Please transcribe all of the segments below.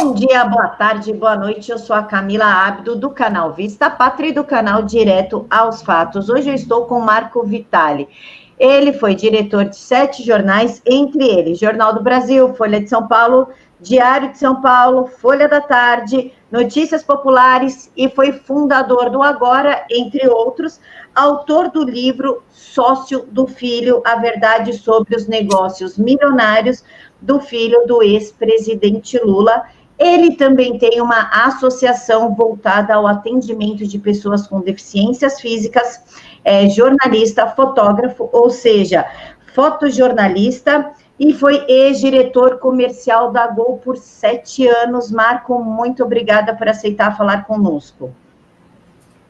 Bom dia, boa tarde, boa noite. Eu sou a Camila Abdo, do canal Vista Pátria e do canal Direto aos Fatos. Hoje eu estou com Marco Vitali. Ele foi diretor de 7 jornais, entre eles Jornal do Brasil, Folha de São Paulo, Diário de São Paulo, Folha da Tarde, Notícias Populares e foi fundador do Agora, entre outros, autor do livro Sócio do Filho, a verdade sobre os negócios milionários do filho do ex-presidente Lula. Ele também tem uma associação voltada ao atendimento de pessoas com deficiências físicas, jornalista, fotógrafo, ou seja, fotojornalista, e foi ex-diretor comercial da Gol por 7 anos. Marco, muito obrigada por aceitar falar conosco.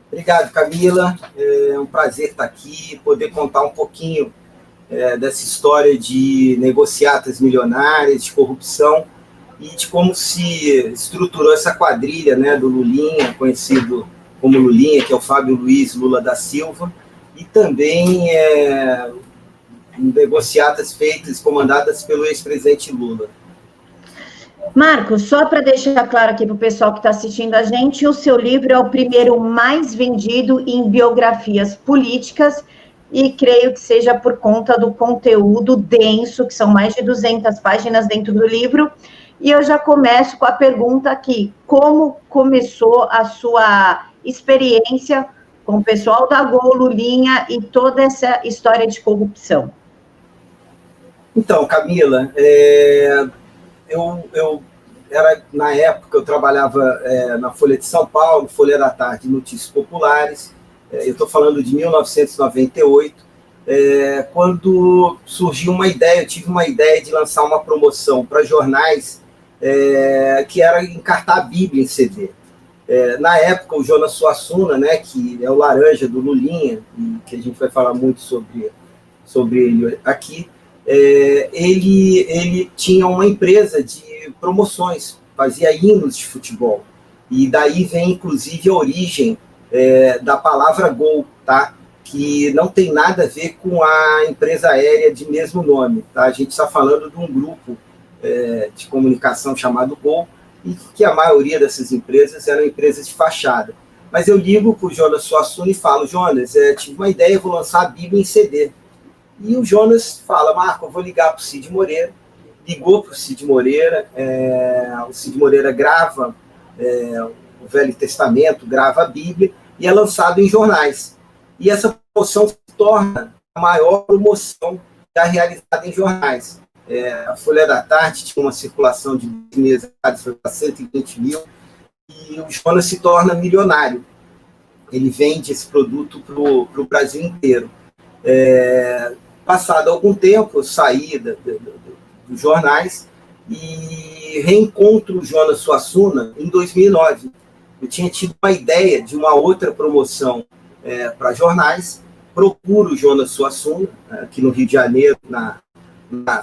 Obrigado, Camila. É um prazer estar aqui, poder contar um pouquinho dessa história de negociatas milionárias, de corrupção, e de como se estruturou essa quadrilha, né, do Lulinha, conhecido como Lulinha, que é o Fábio Luiz Lula da Silva, e também negociatas feitas, comandadas pelo ex-presidente Lula. Marcos, só para deixar claro aqui para o pessoal que está assistindo a gente, o seu livro é o primeiro mais vendido em biografias políticas, e creio que seja por conta do conteúdo denso, que são mais de 200 páginas dentro do livro. E eu já começo com a pergunta aqui: como começou a sua experiência com o pessoal da Gol, Lulinha e toda essa história de corrupção? Então, Camila, na época eu trabalhava na Folha de São Paulo, Folha da Tarde, Notícias Populares. Eu estou falando de 1998, quando surgiu uma ideia, eu tive uma ideia de lançar uma promoção para jornais que era encartar a Bíblia em CD. Na época, o Jonas Suassuna, né, que é o laranja do Lulinha, que a gente vai falar muito sobre ele aqui, ele tinha uma empresa de promoções, fazia hinos de futebol, e daí vem, inclusive, a origem da palavra Gol, tá? Que não tem nada a ver com a empresa aérea de mesmo nome, tá? A gente está falando de um grupo de comunicação chamado Gol, e que a maioria dessas empresas eram empresas de fachada. Mas eu ligo para o Jonas Suassuna e falo: Jonas, tive uma ideia, vou lançar a Bíblia em CD. E o Jonas fala: Marco, eu vou ligar para o Cid Moreira. Ligou para o Cid Moreira, o Cid Moreira grava o Velho Testamento, grava a Bíblia, e é lançado em jornais. E essa promoção se torna a maior promoção já realizada em jornais. A Folha da Tarde tinha uma circulação de meses para 120 mil, e o Jonas se torna milionário. Ele vende esse produto para o Brasil inteiro. Passado algum tempo, eu saí dos jornais e reencontro o Jonas Suassuna em 2009. Eu tinha tido uma ideia de uma outra promoção para jornais, procuro o Jonas Suassuna, aqui no Rio de Janeiro, na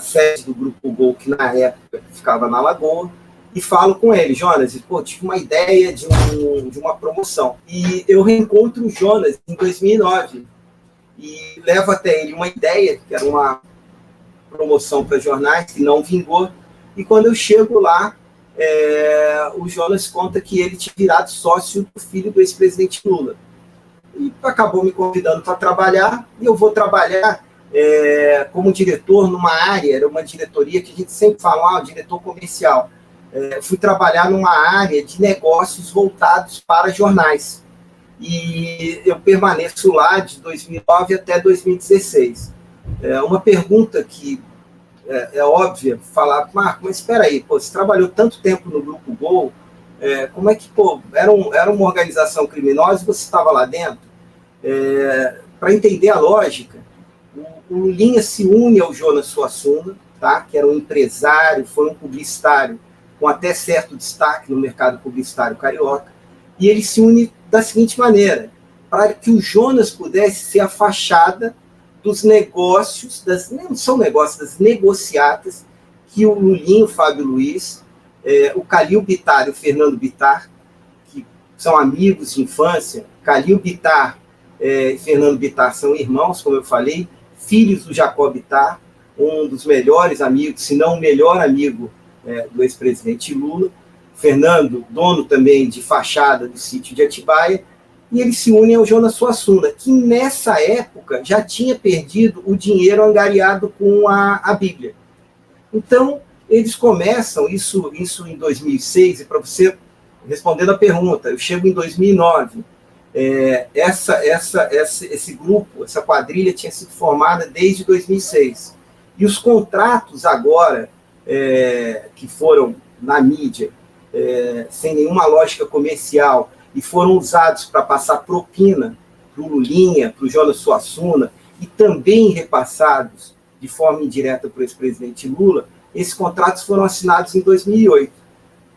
sede do Grupo Gol, que na época ficava na Lagoa, e falo com ele: Jonas, tive uma ideia de uma promoção. E eu reencontro o Jonas em 2009 e levo até ele uma ideia, que era uma promoção para jornais, que não vingou. E quando eu chego lá, o Jonas conta que ele tinha virado sócio do filho do ex-presidente Lula. E acabou me convidando para trabalhar, e eu vou trabalhar como diretor numa área, era uma diretoria que a gente sempre fala, diretor comercial. Fui trabalhar numa área de negócios voltados para jornais. E eu permaneço lá de 2009 até 2016. Uma pergunta que é óbvia, falar: Marco, mas espera aí, você trabalhou tanto tempo no Grupo Gol, como é que, era uma organização criminosa e você estava lá dentro? Para entender a lógica, o Lulinha se une ao Jonas Suassuna, tá? Que era um empresário, foi um publicitário com até certo destaque no mercado publicitário carioca, e ele se une da seguinte maneira: para que o Jonas pudesse ser a fachada dos negócios, não são negócios, das negociatas, que o Lulinha, o Fábio Luiz, o Calil Bittar e o Fernando Bittar, que são amigos de infância. Calil Bittar e Fernando Bittar são irmãos, como eu falei, filhos do Jacó Bittar, um dos melhores amigos, se não o melhor amigo do ex-presidente Lula. Fernando, dono também de fachada do sítio de Atibaia, e eles se unem ao Jonas Suassuna, que nessa época já tinha perdido o dinheiro angariado com a Bíblia. Então, eles começam, isso em 2006, e para você, respondendo a pergunta, eu chego em 2009, esse grupo, essa quadrilha tinha sido formada desde 2006. E os contratos agora, que foram na mídia, sem nenhuma lógica comercial, e foram usados para passar propina para o Lulinha, para o Jonas Suassuna, e também repassados de forma indireta para o ex-presidente Lula, esses contratos foram assinados em 2008.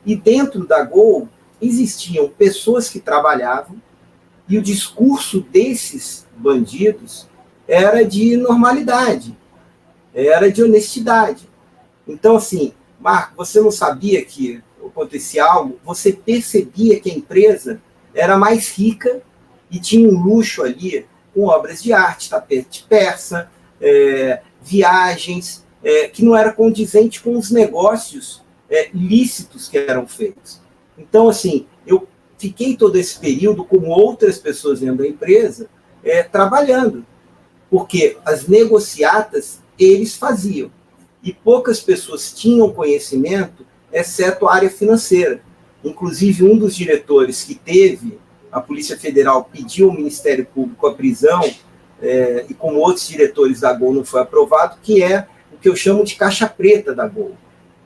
E dentro da Gol existiam pessoas que trabalhavam, e o discurso desses bandidos era de normalidade, era de honestidade. Então, assim, Marco, você não sabia que acontecia algo? Você percebia que a empresa era mais rica e tinha um luxo ali com obras de arte, tapete persa, viagens, que não era condizente com os negócios lícitos que eram feitos. Então, assim, eu fiquei todo esse período, como outras pessoas dentro da empresa, trabalhando, porque as negociatas eles faziam, e poucas pessoas tinham conhecimento, exceto a área financeira. Inclusive, um dos diretores que teve, a Polícia Federal pediu ao Ministério Público a prisão, e como outros diretores da Gol não foi aprovado, que é o que eu chamo de caixa preta da Gol,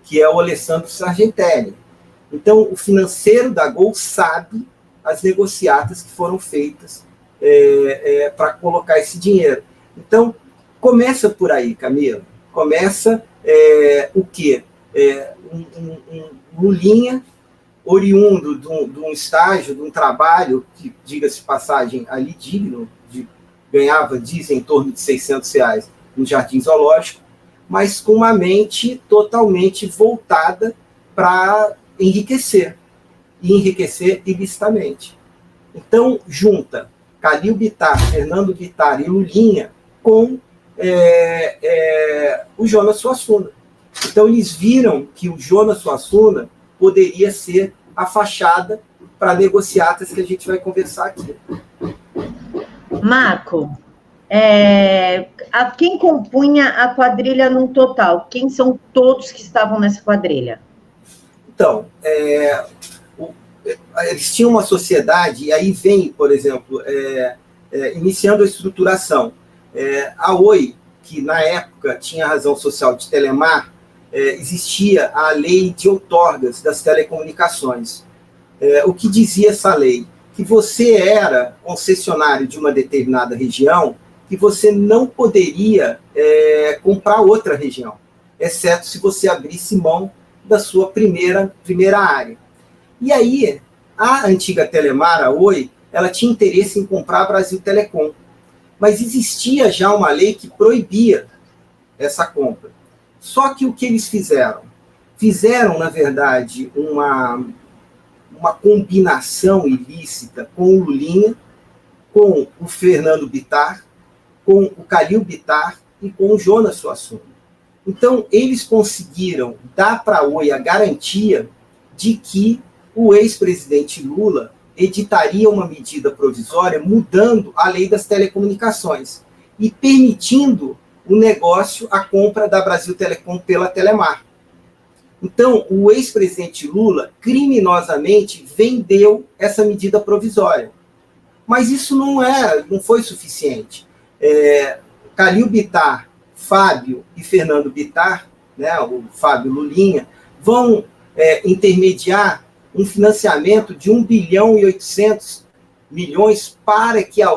que é o Alessandro Sargentelli. Então, o financeiro da Gol sabe as negociatas que foram feitas para colocar esse dinheiro. Então, começa por aí, Camila. Começa o quê? Um Lulinha, oriundo de um estágio, de um trabalho, que, diga-se de passagem, ali digno, ganhava, dizem, em torno de R$600 no Jardim Zoológico, mas com uma mente totalmente voltada para enriquecer, e enriquecer ilicitamente. Então, junta Calil Bittar, Fernando Bittar e Lulinha com o Jonas Suassuna. Então, eles viram que o Jonas Suassuna poderia ser a fachada para negociatas que a gente vai conversar aqui. Marco, quem compunha a quadrilha no total? Quem são todos que estavam nessa quadrilha? Então, eles tinham uma sociedade, e aí vem, por exemplo, iniciando a estruturação. A Oi, que na época tinha razão social de Telemar, existia a lei de outorgas das telecomunicações. O que dizia essa lei? Que você era concessionário de uma determinada região, que você não poderia comprar outra região, exceto se você abrisse mão da sua primeira área. E aí, a antiga Telemar, a Oi, ela tinha interesse em comprar a Brasil Telecom, mas existia já uma lei que proibia essa compra. Só que o que eles fizeram? Fizeram, na verdade, uma combinação ilícita com o Lulinha, com o Fernando Bittar, com o Calil Bittar e com o Jonas Suassuna. Então, eles conseguiram dar para a Oi a garantia de que o ex-presidente Lula editaria uma medida provisória mudando a lei das telecomunicações e permitindo o negócio, a compra da Brasil Telecom pela Telemar. Então, o ex-presidente Lula, criminosamente, vendeu essa medida provisória. Mas isso não foi suficiente. Calil Bittar, Fábio e Fernando Bittar, né, o Fábio Lulinha, vão intermediar um financiamento de 1 bilhão e 800 milhões para que a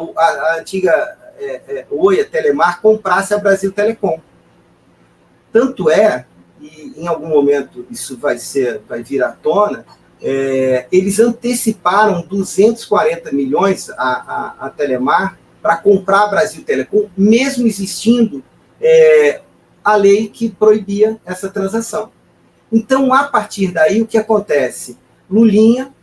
antiga Oi, a Telemar, comprasse a Brasil Telecom. Tanto e em algum momento isso vai vir à tona, eles anteciparam 240 milhões a Telemar para comprar a Brasil Telecom, mesmo existindo a lei que proibia essa transação. Então, a partir daí, o que acontece? Lulinha,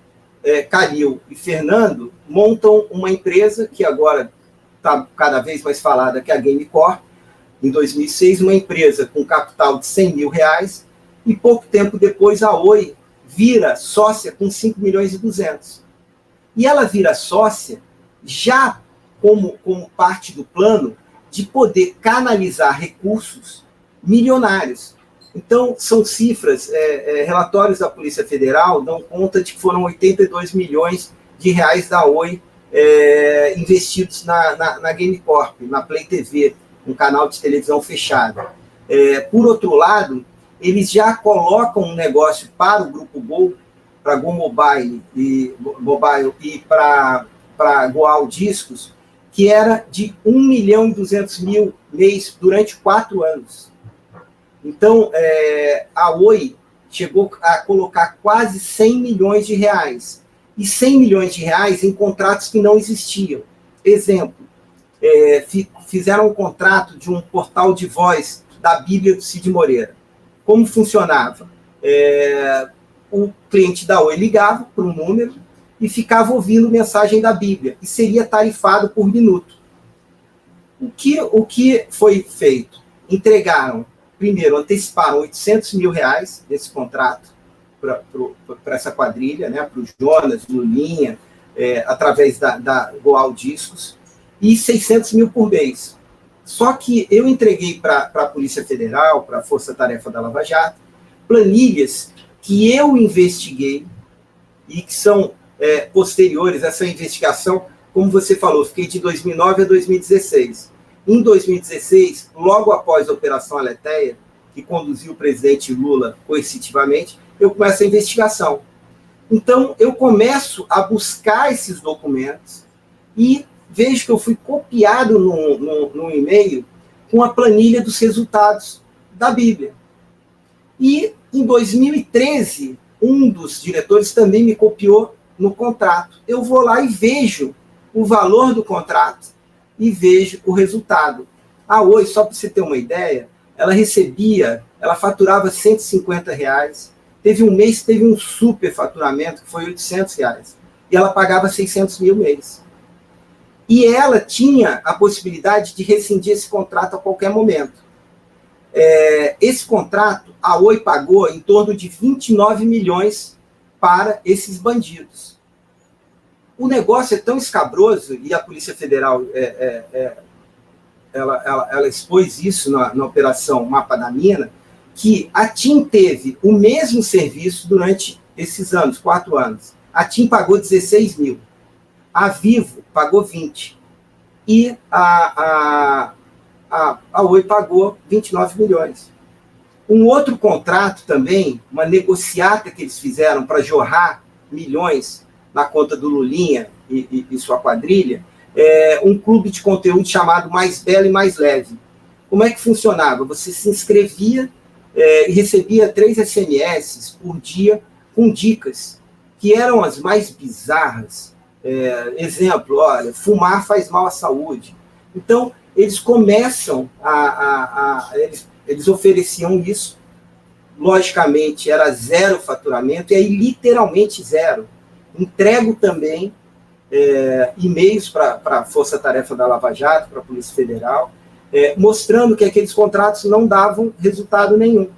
Calil e Fernando montam uma empresa que agora está cada vez mais falada, que é a GameCorp, em 2006, uma empresa com capital de R$100 mil, e pouco tempo depois a Oi vira sócia com 5 milhões e 200. E ela vira sócia já como parte do plano de poder canalizar recursos milionários. Então, são cifras, relatórios da Polícia Federal dão conta de que foram 82 milhões de reais da Oi investidos na GameCorp, na Play TV, um canal de televisão fechado. Por outro lado, eles já colocam um negócio para o Grupo Gol, para Gol Mobile e para Goal Discos, que era de 1.200.000 mês durante 4 anos. Então, a Oi chegou a colocar quase 100 milhões de reais. E 100 milhões de reais em contratos que não existiam. Exemplo, fizeram um contrato de um portal de voz da Bíblia do Cid Moreira. Como funcionava? O cliente da Oi ligava para um número e ficava ouvindo mensagem da Bíblia, e seria tarifado por minuto. O que foi feito? Primeiro, anteciparam 800 mil reais desse contrato para essa quadrilha, né, para o Jonas, Lulinha, através da Goal Discos, e 600 mil por mês. Só que eu entreguei para a Polícia Federal, para a Força Tarefa da Lava Jato, planilhas que eu investiguei e que são posteriores a essa investigação. Como você falou, fiquei de 2009 a 2016. Em 2016, logo após a Operação Aletheia, que conduziu o presidente Lula coercitivamente, eu começo a investigação. Então, eu começo a buscar esses documentos e vejo que eu fui copiado num e-mail com a planilha dos resultados da Bíblia. E, em 2013, um dos diretores também me copiou no contrato. Eu vou lá e vejo o valor do contrato e vejo o resultado. A Oi, só para você ter uma ideia, ela faturava 150 reais, teve um mês que teve um super faturamento, que foi 800 reais, e ela pagava 600 mil mês. E ela tinha a possibilidade de rescindir esse contrato a qualquer momento. Esse contrato, a Oi pagou em torno de 29 milhões para esses bandidos. O negócio é tão escabroso, e a Polícia Federal ela expôs isso na Operação Mapa da Mina, que a TIM teve o mesmo serviço durante esses anos, 4 anos. A TIM pagou 16 mil. A Vivo pagou 20. E a Oi pagou 29 milhões. Um outro contrato também, uma negociata que eles fizeram para jorrar milhões na conta do Lulinha e sua quadrilha, um clube de conteúdo chamado Mais Belo e Mais Leve. Como é que funcionava? Você se inscrevia e recebia 3 SMS por dia com dicas, que eram as mais bizarras. Exemplo, olha, fumar faz mal à saúde. Então, eles começam eles ofereciam isso, logicamente era 0 faturamento, e aí literalmente 0. Entrego também e-mails para a Força Tarefa da Lava Jato, para a Polícia Federal, mostrando que aqueles contratos não davam resultado nenhum.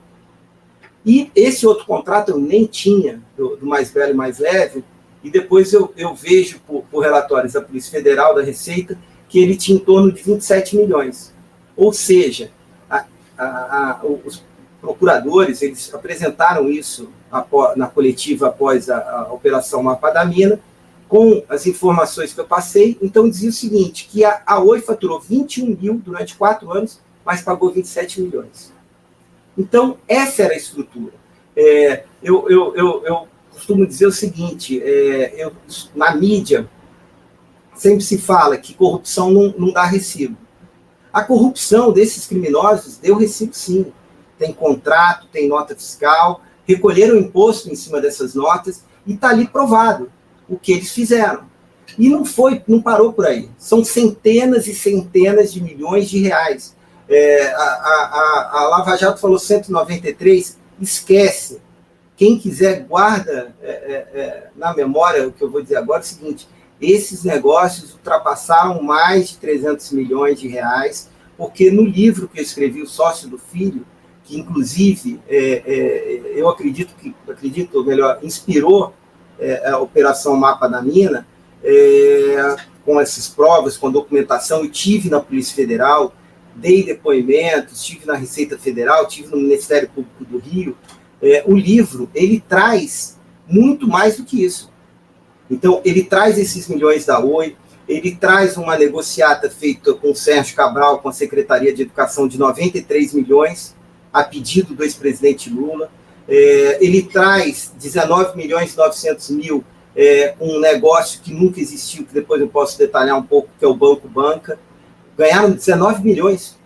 E esse outro contrato eu nem tinha, do Mais Belo e Mais Leve, e depois eu vejo por relatórios da Polícia Federal, da Receita, que ele tinha em torno de 27 milhões. Ou seja, os procuradores, eles apresentaram isso na coletiva após a Operação Mapa da Mina, com as informações que eu passei. Então, dizia o seguinte, que a Oi faturou 21 mil durante 4 anos, mas pagou 27 milhões. Então, essa era a estrutura. Eu costumo dizer o seguinte, na mídia, sempre se fala que corrupção não dá recibo. A corrupção desses criminosos deu recibo, sim. Tem contrato, tem nota fiscal, recolheram imposto em cima dessas notas, e está ali provado o que eles fizeram. E não parou por aí. São centenas e centenas de milhões de reais. A Lava Jato falou 193, esquece. Quem quiser, guarda na memória o que eu vou dizer agora, é o seguinte: esses negócios ultrapassaram mais de 300 milhões de reais, porque no livro que eu escrevi, O Sócio do Filho, que inclusive, eu acredito, ou melhor, inspirou a Operação Mapa da Mina, com essas provas, com documentação. Eu tive na Polícia Federal, dei depoimentos, estive na Receita Federal, estive no Ministério Público do Rio. O livro, ele traz muito mais do que isso. Então, ele traz esses milhões da Oi, ele traz uma negociata feita com o Sérgio Cabral, com a Secretaria de Educação, de 93 milhões, a pedido do ex-presidente Lula. Ele traz 19 milhões e 900 mil, um negócio que nunca existiu, que depois eu posso detalhar um pouco, que é o Banco Banca. Ganharam 19 milhões,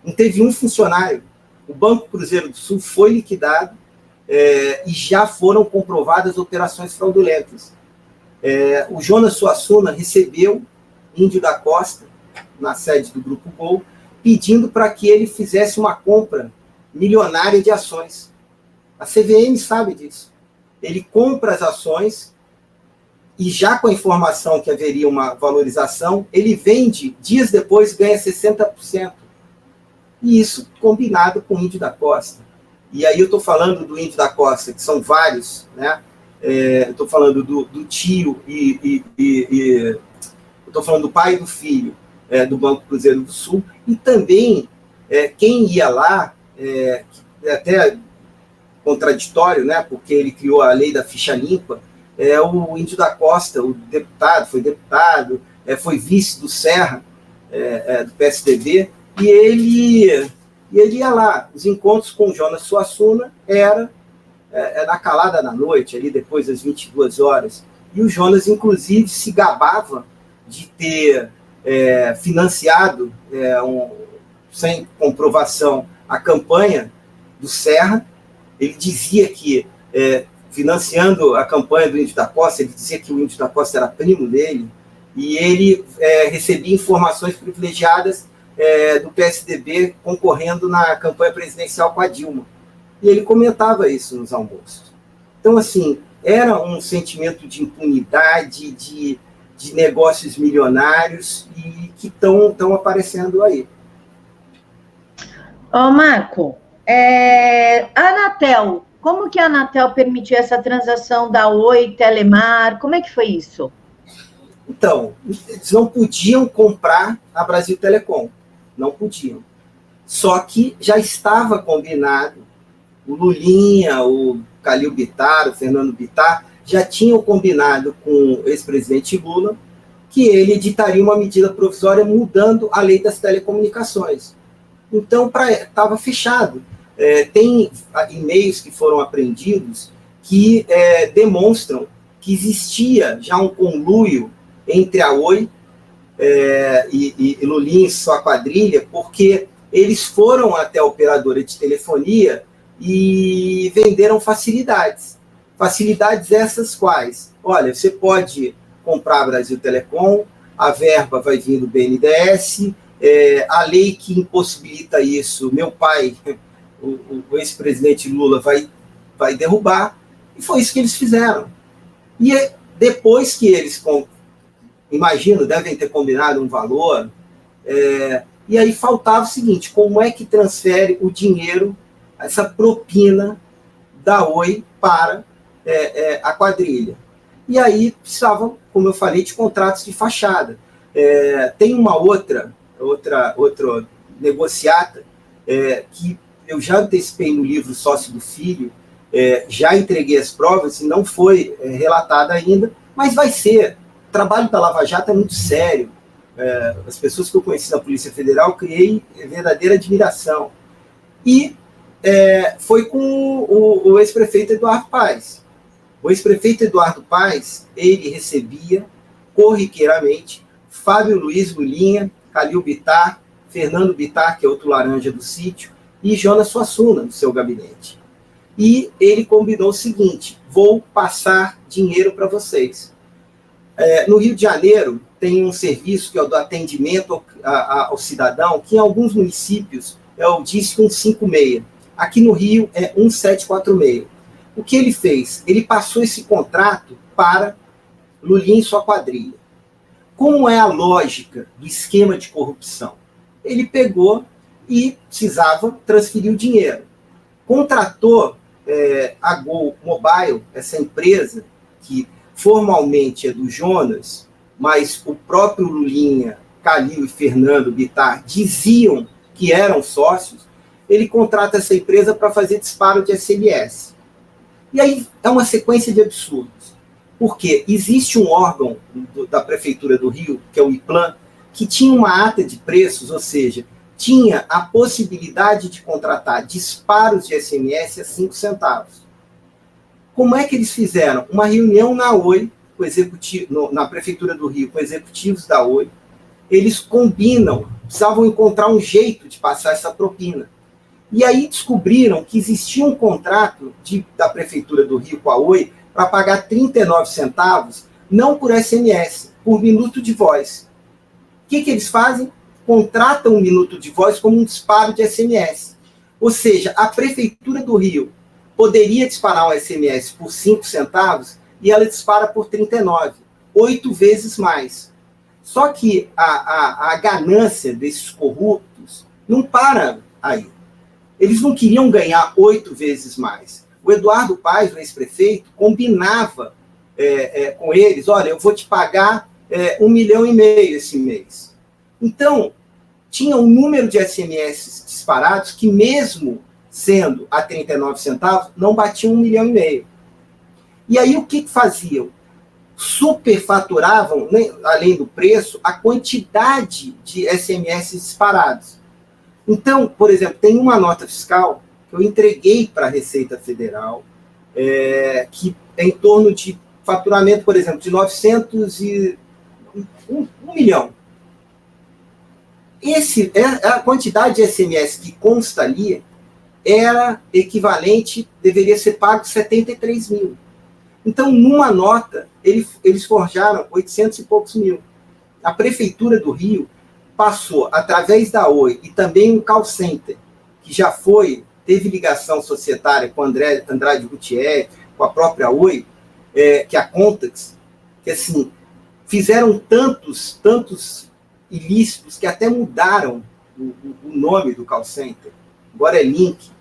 não teve um funcionário. O Banco Cruzeiro do Sul foi liquidado, e já foram comprovadas operações fraudulentas. O Jonas Suassuna recebeu Índio da Costa, na sede do Grupo Gol, pedindo para que ele fizesse uma compra milionária de ações. A CVM sabe disso. Ele compra as ações e, já com a informação que haveria uma valorização, ele vende, dias depois ganha 60%. E isso combinado com o Índio da Costa. E aí eu estou falando do Índio da Costa, que são vários, né? Estou falando do tio estou falando do pai e do filho do Banco Cruzeiro do Sul, e também quem ia lá, até contraditório, né, porque ele criou a lei da ficha limpa, o Índio da Costa, o deputado, foi vice do Serra, do PSDB, e ele ia lá. Os encontros com o Jonas Suassuna era na calada da noite, ali depois das 22 horas, e o Jonas, inclusive, se gabava de ter financiado, sem comprovação, a campanha do Serra. Ele dizia que, financiando a campanha do Índio da Costa, ele dizia que o Índio da Costa era primo dele, e ele recebia informações privilegiadas do PSDB concorrendo na campanha presidencial com a Dilma. E ele comentava isso nos almoços. Então, assim, era um sentimento de impunidade, de negócios milionários, e que estão aparecendo aí. Marco, a Anatel, como que a Anatel permitiu essa transação da Oi, Telemar? Como é que foi isso? Então, eles não podiam comprar a Brasil Telecom. Não podiam. Só que já estava combinado. O Lulinha, o Calil Bittar, o Fernando Bittar, já tinham combinado com o ex-presidente Lula que ele editaria uma medida provisória mudando a lei das telecomunicações. Então, estava fechado. Tem e-mails que foram apreendidos que demonstram que existia já um conluio entre a Oi e Lulinha e sua quadrilha, porque eles foram até a operadora de telefonia e venderam facilidades. Facilidades essas quais? Olha, você pode comprar a Brasil Telecom, a verba vai vir do BNDES, a lei que impossibilita isso, meu pai, o ex-presidente Lula, vai derrubar, e foi isso que eles fizeram. E depois que eles, imagino, devem ter combinado um valor, e aí faltava o seguinte: como é que transfere o dinheiro, essa propina da Oi para a quadrilha? E aí precisavam, como eu falei, de contratos de fachada. Tem uma outra negociata que eu já antecipei no livro Sócio do Filho, já entreguei as provas e não foi relatada ainda, mas vai ser. O trabalho da Lava Jato é muito sério. As pessoas que eu conheci na Polícia Federal, criei verdadeira admiração. E foi com o ex-prefeito Eduardo Paes. O ex-prefeito Eduardo Paes, ele recebia corriqueiramente Fábio Luiz Lulinha, Calil Bittar, Fernando Bittar, que é outro laranja do sítio, e Jonas Suassuna, no seu gabinete. E ele combinou o seguinte: vou passar dinheiro para vocês. No Rio de Janeiro, tem um serviço que é o do atendimento ao cidadão, que em alguns municípios é o DISC 156. Aqui no Rio é 1746. O que ele fez? Ele passou esse contrato para Lulinha e sua quadrilha. Como é a lógica do esquema de corrupção? Ele pegou e precisava transferir o dinheiro. contratou a Gol Mobile, essa empresa que formalmente é do Jonas, mas o próprio Lulinha, Calil e Fernando Bittar diziam que eram sócios. Ele contrata essa empresa para fazer disparo de SMS. E aí é uma sequência de absurdos. Porque existe um órgão da Prefeitura do Rio, que é o IPLAN, que tinha uma ata de preços, ou seja, tinha a possibilidade de contratar disparos de SMS a 5 centavos. Como é que eles fizeram? Uma reunião na Oi, na Prefeitura do Rio, com executivos da Oi. Eles combinam, precisavam encontrar um jeito de passar essa propina. E aí descobriram que existia um contrato da Prefeitura do Rio com a Oi para pagar 39 centavos, não por SMS, por minuto de voz. O que eles fazem? Contratam um minuto de voz como um disparo de SMS. Ou seja, a Prefeitura do Rio poderia disparar um SMS por 5 centavos e ela dispara por 39, 8 vezes mais. Só que a ganância desses corruptos não para aí. Eles não queriam ganhar 8 vezes mais. O Eduardo Paes, o ex-prefeito, combinava com eles, olha, eu vou te pagar 1,5 milhão esse mês. Então, tinha um número de SMS disparados que, mesmo sendo a 39 centavos, não batiam 1,5 milhão. E aí, o que faziam? Superfaturavam, né, além do preço, a quantidade de SMS disparados. Então, por exemplo, tem uma nota fiscal que eu entreguei para a Receita Federal, que é em torno de faturamento, por exemplo, de 901 milhão. A quantidade de SMS que consta ali era equivalente, deveria ser pago 73 mil. Então, numa nota, eles forjaram 800 e poucos mil. A Prefeitura do Rio passou, através da Oi, e também um call center, que já teve ligação societária com Andrade Gutierrez, com a própria Oi, que é a Contax, que assim, fizeram tantos ilícitos que até mudaram o nome do call center. Agora é Link.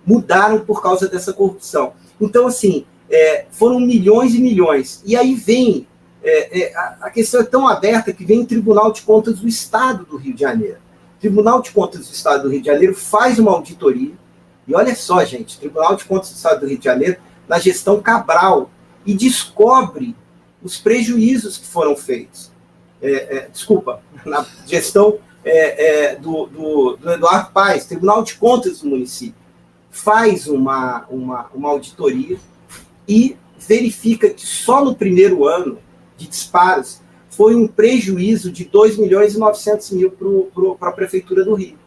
Mudaram por causa dessa corrupção. Então, assim, foram milhões e milhões. E aí vem, a questão é tão aberta que vem o Tribunal de Contas do Estado do Rio de Janeiro. O Tribunal de Contas do Estado do Rio de Janeiro faz uma auditoria, e olha só, gente, o Tribunal de Contas do Estado do Rio de Janeiro, na gestão Cabral, e descobre os prejuízos que foram feitos. Na gestão do Eduardo Paes, Tribunal de Contas do município, faz uma auditoria e verifica que só no primeiro ano de disparos foi um prejuízo de 2 milhões e 900 mil para a Prefeitura do Rio.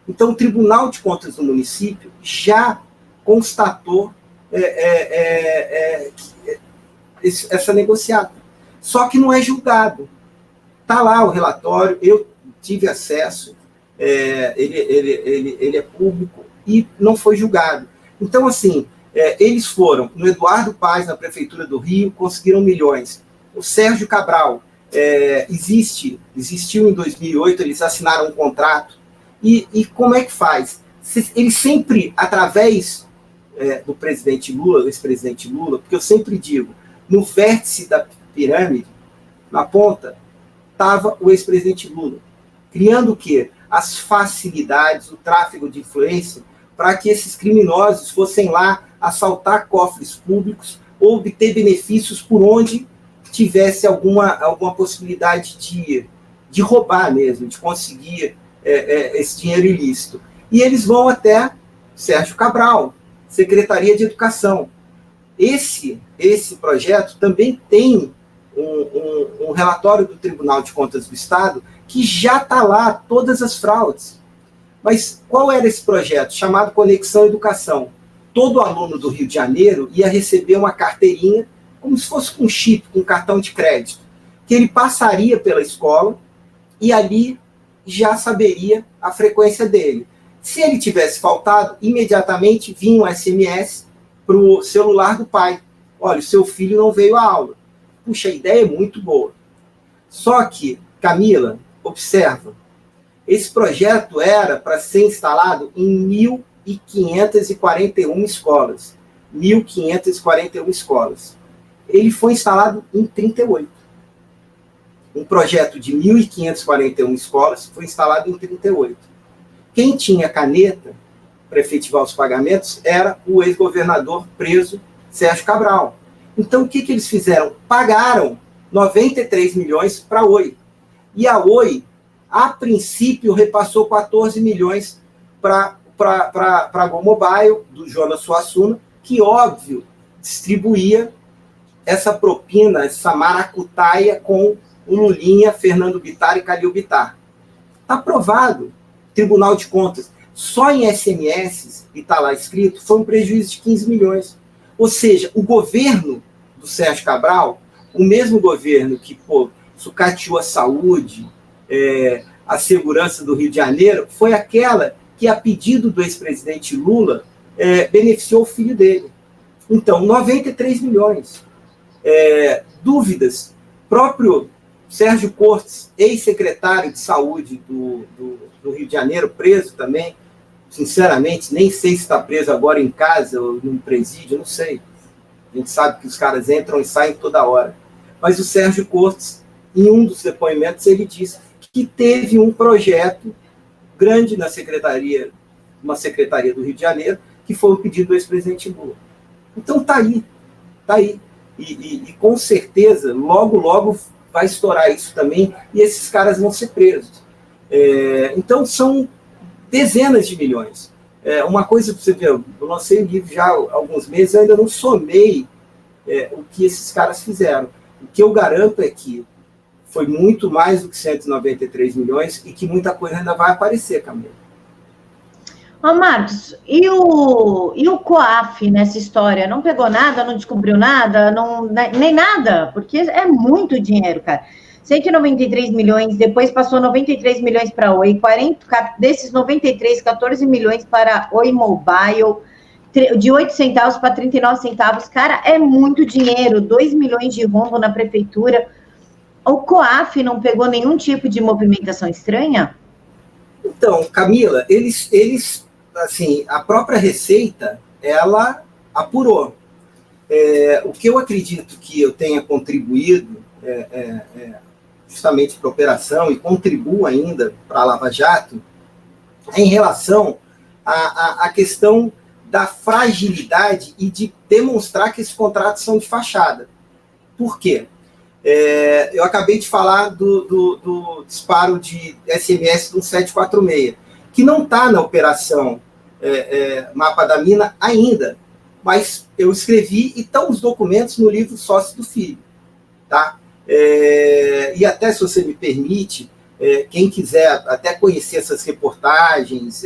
Então, o Tribunal de Contas do município já constatou essa negociata. Só que não é julgado. Está lá o relatório, eu tive acesso, ele é público e não foi julgado. Então, assim, eles foram no Eduardo Paes, na Prefeitura do Rio, conseguiram milhões. O Sérgio Cabral existiu em 2008, eles assinaram um contrato. E como é que faz? Eles sempre, através do presidente Lula, do ex-presidente Lula, porque eu sempre digo, no vértice da pirâmide, na ponta, estava o ex-presidente Lula, criando o quê? As facilidades, o tráfego de influência, para que esses criminosos fossem lá assaltar cofres públicos ou obter benefícios por onde tivesse alguma possibilidade de roubar mesmo, de conseguir esse dinheiro ilícito. E eles vão até Sérgio Cabral, Secretaria de Educação. Esse projeto também tem um relatório do Tribunal de Contas do Estado que já está lá, todas as fraudes. Mas qual era esse projeto? Chamado Conexão Educação. Todo aluno do Rio de Janeiro ia receber uma carteirinha, como se fosse com chip, com cartão de crédito, que ele passaria pela escola e ali já saberia a frequência dele. Se ele tivesse faltado, imediatamente vinha um SMS para o celular do pai. Olha, o seu filho não veio à aula. Puxa, a ideia é muito boa. Só que, Camila, observa, esse projeto era para ser instalado em 1.541 escolas. 1.541 escolas. Ele foi instalado em 38. Um projeto de 1.541 escolas foi instalado em 38. Quem tinha caneta para efetivar os pagamentos era o ex-governador preso Sérgio Cabral. Então, o que eles fizeram? Pagaram 93 milhões para a Oi. E a Oi, a princípio, repassou 14 milhões para a Gol Mobile, do Jonas Suassuna, que, óbvio, distribuía essa propina, essa maracutaia com o Lulinha, Fernando Bittar e Calil Bittar. Está aprovado. Tribunal de Contas. Só em SMS, e está lá escrito, foi um prejuízo de 15 milhões. Ou seja, o governo do Sérgio Cabral, o mesmo governo que sucateou a saúde, a segurança do Rio de Janeiro, foi aquela que, a pedido do ex-presidente Lula, beneficiou o filho dele. Então, 93 milhões. Dúvidas. Próprio Sérgio Cortes, ex-secretário de saúde do Rio de Janeiro, preso também. Sinceramente, nem sei se está preso agora em casa ou num presídio, não sei. A gente sabe que os caras entram e saem toda hora. Mas o Sérgio Cortes, em um dos depoimentos, ele disse que teve um projeto grande na secretaria, uma secretaria do Rio de Janeiro, que foi o pedido do ex-presidente Lula. Então está aí, está aí. E com certeza, logo, logo vai estourar isso também, e esses caras vão ser presos. Então são dezenas de milhões. Uma coisa para você ver, eu lancei o livro já há alguns meses, eu ainda não somei o que esses caras fizeram. O que eu garanto é que foi muito mais do que 193 milhões e que muita coisa ainda vai aparecer, Camila. Marcos, e o COAF nessa história? Não pegou nada, não descobriu nada, nem nada? Porque é muito dinheiro, cara. 193 milhões, depois passou 93 milhões para a Oi, 40, desses 93, 14 milhões para Oi Mobile, de 8 centavos para 39 centavos. Cara, é muito dinheiro, 2 milhões de rombo na prefeitura. O COAF não pegou nenhum tipo de movimentação estranha? Então, Camila, eles assim, a própria Receita, ela apurou. O que eu acredito que eu tenha contribuído justamente para a operação e contribuo ainda para a Lava Jato, em relação à questão da fragilidade e de demonstrar que esses contratos são de fachada. Por quê? Eu acabei de falar do disparo de SMS do 1746, que não está na operação Mapa da Mina ainda, mas eu escrevi e estão os documentos no livro Sócio do Filho. Tá? E até, se você me permite, quem quiser até conhecer essas reportagens,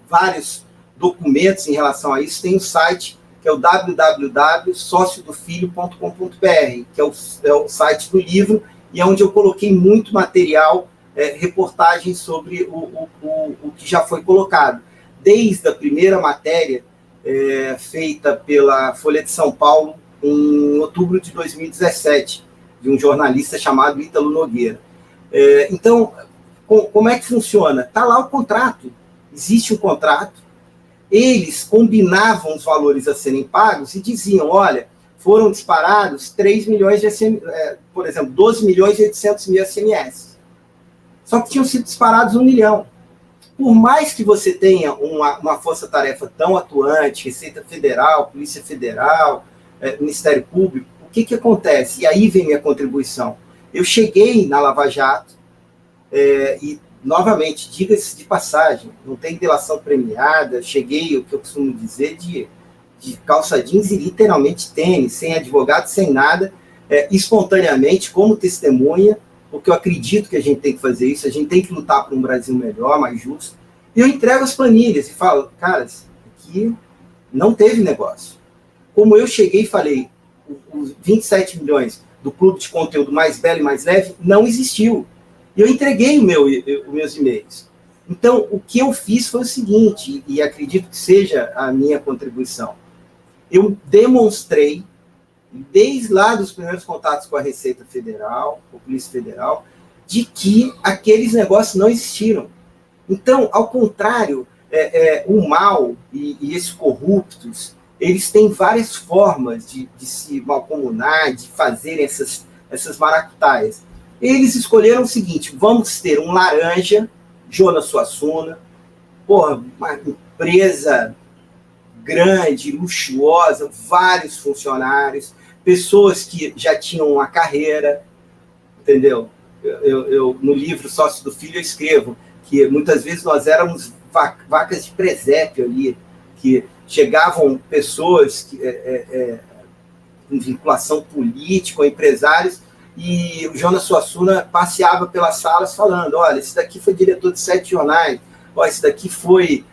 vários documentos em relação a isso, tem um site que é o www.sociodofilho.com.br, que é o site do livro, e é onde eu coloquei muito material, reportagens sobre o que já foi colocado. Desde a primeira matéria feita pela Folha de São Paulo em outubro de 2017, de um jornalista chamado Ítalo Nogueira. Então, como é que funciona? Está lá o contrato, existe um contrato, eles combinavam os valores a serem pagos e diziam, olha, foram disparados 3 milhões de SMS, por exemplo, 12 milhões e 800 mil SMS. Só que tinham sido disparados 1 milhão. Por mais que você tenha uma força-tarefa tão atuante, Receita Federal, Polícia Federal, Ministério Público, o que acontece? E aí vem minha contribuição. Eu cheguei na Lava Jato e, novamente, diga-se de passagem, não tem delação premiada, cheguei, o que eu costumo dizer, de calça jeans e literalmente tênis, sem advogado, sem nada, espontaneamente, como testemunha, porque eu acredito que a gente tem que fazer isso, a gente tem que lutar por um Brasil melhor, mais justo. E eu entrego as planilhas e falo, caras, aqui não teve negócio. Como eu cheguei e falei, os 27 milhões do clube de conteúdo mais belo e mais leve não existiu. E eu entreguei os meus e-mails. Então, o que eu fiz foi o seguinte, e acredito que seja a minha contribuição. Eu demonstrei, desde lá dos primeiros contatos com a Receita Federal, com a Polícia Federal, de que aqueles negócios não existiram. Então, ao contrário, o mal e esses corruptos, eles têm várias formas de se malcomunar, de fazerem essas maracutaias. Eles escolheram o seguinte: vamos ter um laranja, Jonas Suassuna, porra, uma empresa grande, luxuosa, vários funcionários, pessoas que já tinham uma carreira, entendeu? Eu no livro Sócio do Filho, eu escrevo que muitas vezes nós éramos vacas de presépio ali, que chegavam pessoas com vinculação política, ou empresários, e o Jonas Suassuna passeava pelas salas falando: olha, esse daqui foi diretor de 7 jornais, olha, esse daqui foi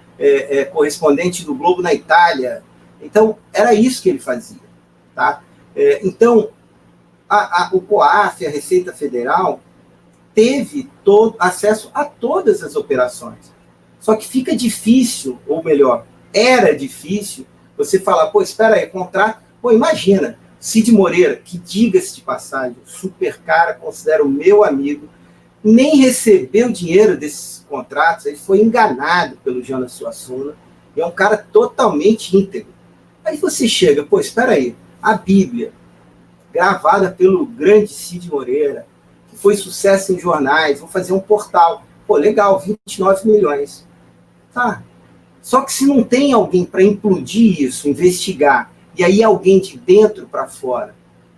correspondente do Globo na Itália. Então, era isso que ele fazia. Tá? Então, o COAF, a Receita Federal, teve acesso a todas as operações. Só que fica difícil, ou melhor, era difícil, você falar: pô, espera aí, contrato. Pô, imagina, Cid Moreira, que, diga-se de passagem, super cara, considero meu amigo, nem recebeu dinheiro desses contratos, ele foi enganado pelo Jonas Suassuna, e é um cara totalmente íntegro. Aí você chega: pô, espera aí, a Bíblia, gravada pelo grande Cid Moreira, que foi sucesso em jornais, vou fazer um portal. Pô, legal, 29 milhões. Tá. Só que se não tem alguém para implodir isso, investigar, e aí alguém de dentro para fora,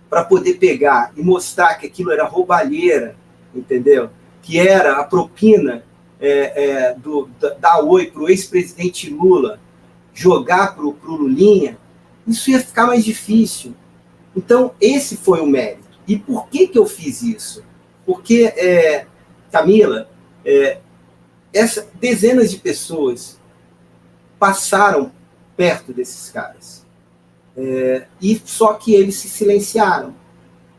para poder pegar e mostrar que aquilo era roubalheira, entendeu? Que era a propina da Oi para o ex-presidente Lula jogar para o Lulinha, isso ia ficar mais difícil. Então, esse foi o mérito. E por que eu fiz isso? Porque, Camila, dezenas de pessoas passaram perto desses caras. E só que eles se silenciaram.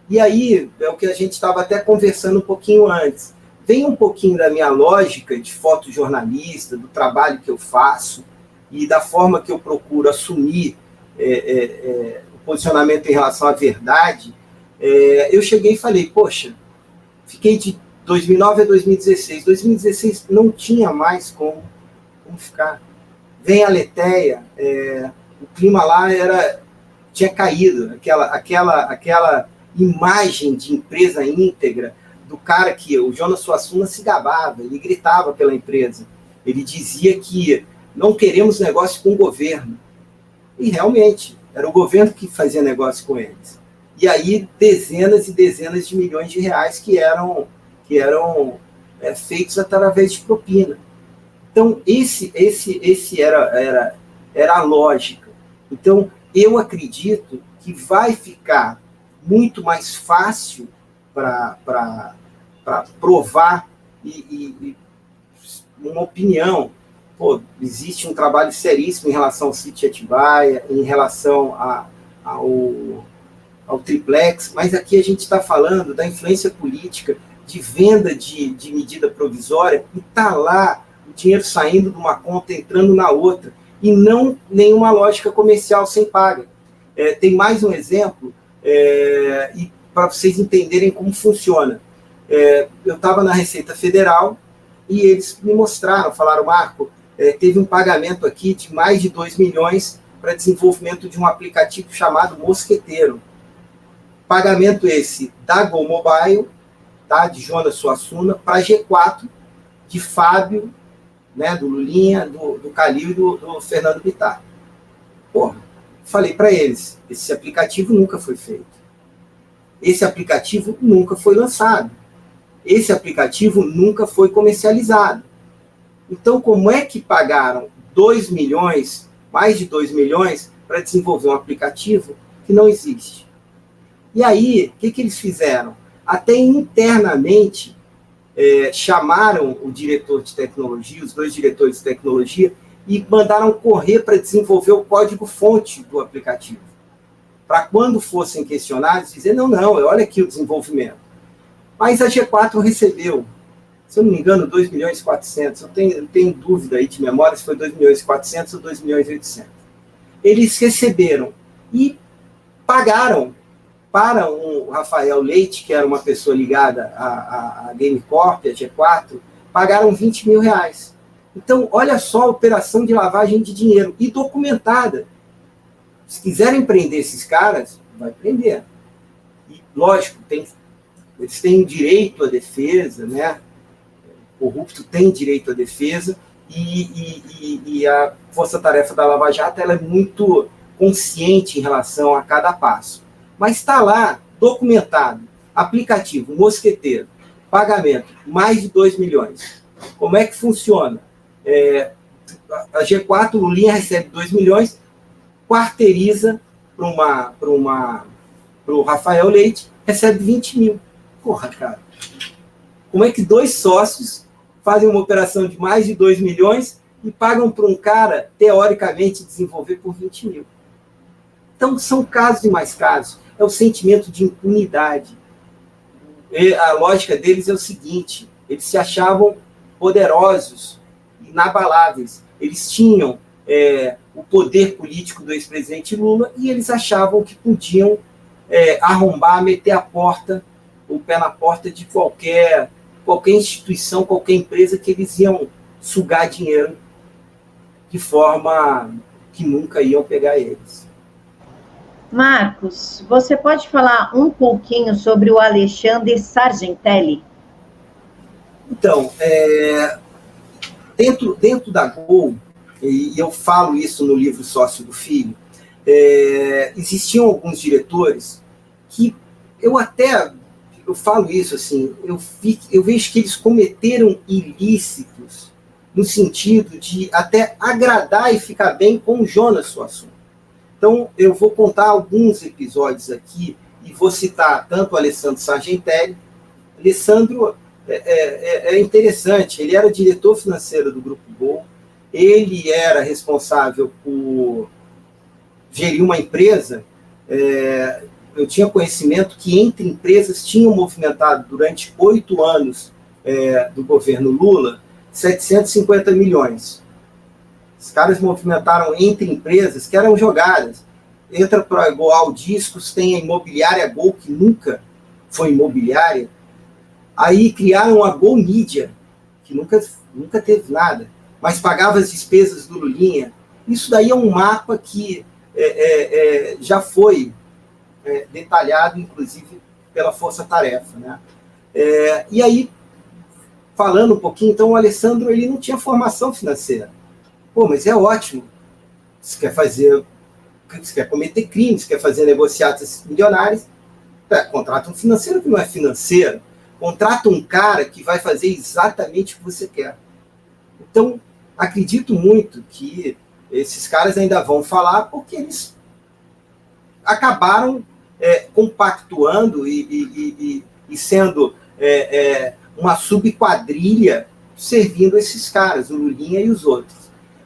E aí, é o que a gente estava até conversando um pouquinho antes. Vem um pouquinho da minha lógica de fotojornalista, do trabalho que eu faço e da forma que eu procuro assumir o posicionamento em relação à verdade. Eu cheguei e falei: poxa, fiquei de 2009 a 2016. 2016 não tinha mais como ficar. Vem a Letéia, o clima lá tinha caído, aquela imagem de empresa íntegra do cara que o Jonas Suassuna se gabava, ele gritava pela empresa, ele dizia que não queremos negócio com o governo. E realmente, era o governo que fazia negócio com eles. E aí, dezenas e dezenas de milhões de reais que eram feitos através de propina. Então, esse era a lógica. Então, eu acredito que vai ficar muito mais fácil para provar e uma opinião. Pô, existe um trabalho seríssimo em relação ao sítio Atibaia, em relação ao triplex, mas aqui a gente está falando da influência política, de venda de medida provisória, e está lá o dinheiro saindo de uma conta, entrando na outra, e não nenhuma lógica comercial sem paga. Tem mais um exemplo, e para vocês entenderem como funciona. Eu estava na Receita Federal e eles me mostraram, falaram: Marco, teve um pagamento aqui de mais de 2 milhões para desenvolvimento de um aplicativo chamado Mosqueteiro. Pagamento esse da Go Mobile, tá, de Jonas Suassuna, para G4, de Fábio, né, do Lulinha, do Calil e do Fernando Bittar. Porra, falei para eles: esse aplicativo nunca foi feito. Esse aplicativo nunca foi lançado. Esse aplicativo nunca foi comercializado. Então, como é que pagaram 2 milhões, mais de 2 milhões, para desenvolver um aplicativo que não existe? E aí, o que eles fizeram? Até internamente, chamaram o diretor de tecnologia, os 2 diretores de tecnologia, e mandaram correr para desenvolver o código-fonte do aplicativo. Para quando fossem questionados, dizer: não, olha aqui o desenvolvimento. Mas a G4 recebeu, se eu não me engano, 2 milhões e 400. Eu tenho dúvida aí de memória se foi 2 milhões e 400 ou 2 milhões e 800. Eles receberam e pagaram para o Rafael Leite, que era uma pessoa ligada à Gamecorp, a G4, pagaram 20 mil reais. Então, olha só a operação de lavagem de dinheiro, e documentada. Se quiserem prender esses caras, vai prender. E, lógico, eles têm direito à defesa, né? O corrupto tem direito à defesa, e a Força-Tarefa da Lava Jato ela é muito consciente em relação a cada passo. Mas está lá, documentado, aplicativo, mosqueteiro, pagamento, mais de 2 milhões. Como é que funciona? A G4, o Lulinha recebe 2 milhões, quarteiriza para o Rafael Leite, recebe 20 mil. Porra, cara. Como é que 2 sócios fazem uma operação de mais de 2 milhões e pagam para um cara, teoricamente, desenvolver por 20 mil? Então, são casos e mais casos. É o sentimento de impunidade. E a lógica deles é o seguinte, eles se achavam poderosos, inabaláveis. Eles tinham o poder político do ex-presidente Lula e eles achavam que podiam arrombar, meter o pé na porta de qualquer instituição, qualquer empresa que eles iam sugar dinheiro de forma que nunca iam pegar eles. Marcos, você pode falar um pouquinho sobre o Alexandre Sargentelli? Então, dentro da Gol, e eu falo isso no livro Sócio do Filho, existiam alguns diretores que eu falo isso assim, eu vejo que eles cometeram ilícitos no sentido de até agradar e ficar bem com o Jonas Suassuna. Então, eu vou contar alguns episódios aqui e vou citar tanto o Alessandro Sargentelli. Alessandro é interessante, ele era diretor financeiro do Grupo Gol, ele era responsável por gerir uma empresa. Eu tinha conhecimento que entre empresas tinham movimentado durante 8 anos do governo Lula 750 milhões. Os caras movimentaram entre empresas que eram jogadas. Entra para a Goal Discos, tem a imobiliária Gol, que nunca foi imobiliária. Aí criaram a Gol Mídia, que nunca teve nada, mas pagava as despesas do Lulinha. Isso daí é um mapa que já foi detalhado, inclusive, pela Força Tarefa, né? E aí, falando um pouquinho, então o Alessandro ele não tinha formação financeira. Pô, mas é ótimo. Você quer cometer crimes, quer fazer negociatas milionárias, contrata um financeiro que não é financeiro. Contrata um cara que vai fazer exatamente o que você quer. Então, acredito muito que esses caras ainda vão falar porque eles acabaram compactuando e sendo uma subquadrilha servindo esses caras, o Lulinha e os outros.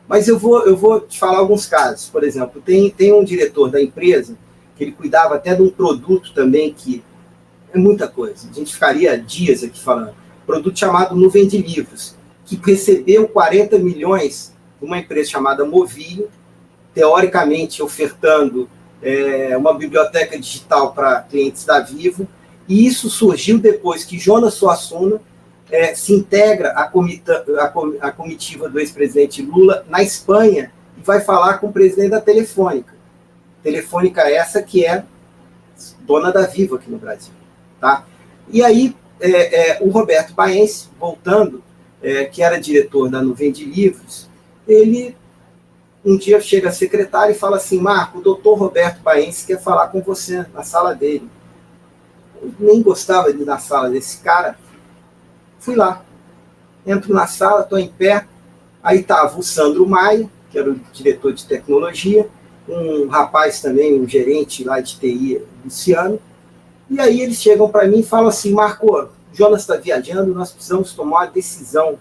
Mas eu vou te falar alguns casos. Por exemplo, tem um diretor da empresa que ele cuidava até de um produto também que é muita coisa. A gente ficaria dias aqui falando. Produto chamado Nuvem de Livros, que recebeu 40 milhões de uma empresa chamada Movilho, teoricamente ofertando uma biblioteca digital para clientes da Vivo. E isso surgiu depois que Jonas Suassuna se integra à comitiva do ex-presidente Lula na Espanha e vai falar com o presidente da Telefônica. Telefônica essa que é dona da Vivo aqui no Brasil. Tá? E aí, o Roberto Baense, voltando, que era diretor da Nuvem de Livros, ele um dia chega a secretária e fala assim: Marco, o doutor Roberto Baense quer falar com você na sala dele. Eu nem gostava de ir na sala desse cara. Fui lá, entro na sala, estou em pé, aí estava o Sandro Maia, que era o diretor de tecnologia, um rapaz também, um gerente lá de TI, Luciano, e aí eles chegam para mim e falam assim: Marco, o Jonas está viajando, nós precisamos tomar uma decisão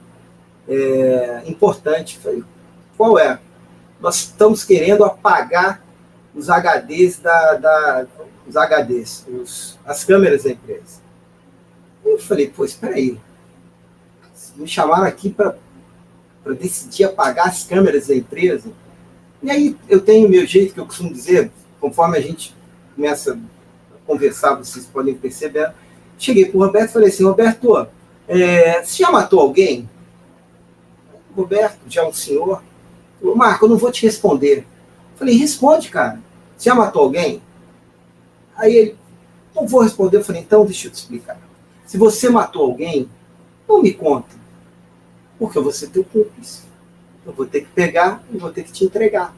importante. Eu falei: qual é? Nós estamos querendo apagar os HDs as câmeras da empresa. Eu falei: pô, espera aí. Me chamaram aqui para decidir apagar as câmeras da empresa. E aí eu tenho o meu jeito, que eu costumo dizer, conforme a gente começa a conversar, vocês podem perceber. Cheguei para o Roberto e falei assim: Roberto, você já matou alguém? Roberto, já um senhor, falou, Marco, eu não vou te responder. Eu falei, responde, cara. Você já matou alguém? Aí ele, não vou responder. Eu falei, então deixa eu te explicar. Se você matou alguém, não me conta. Porque eu vou ser teu cúmplice. Eu vou ter que pegar e vou ter que te entregar.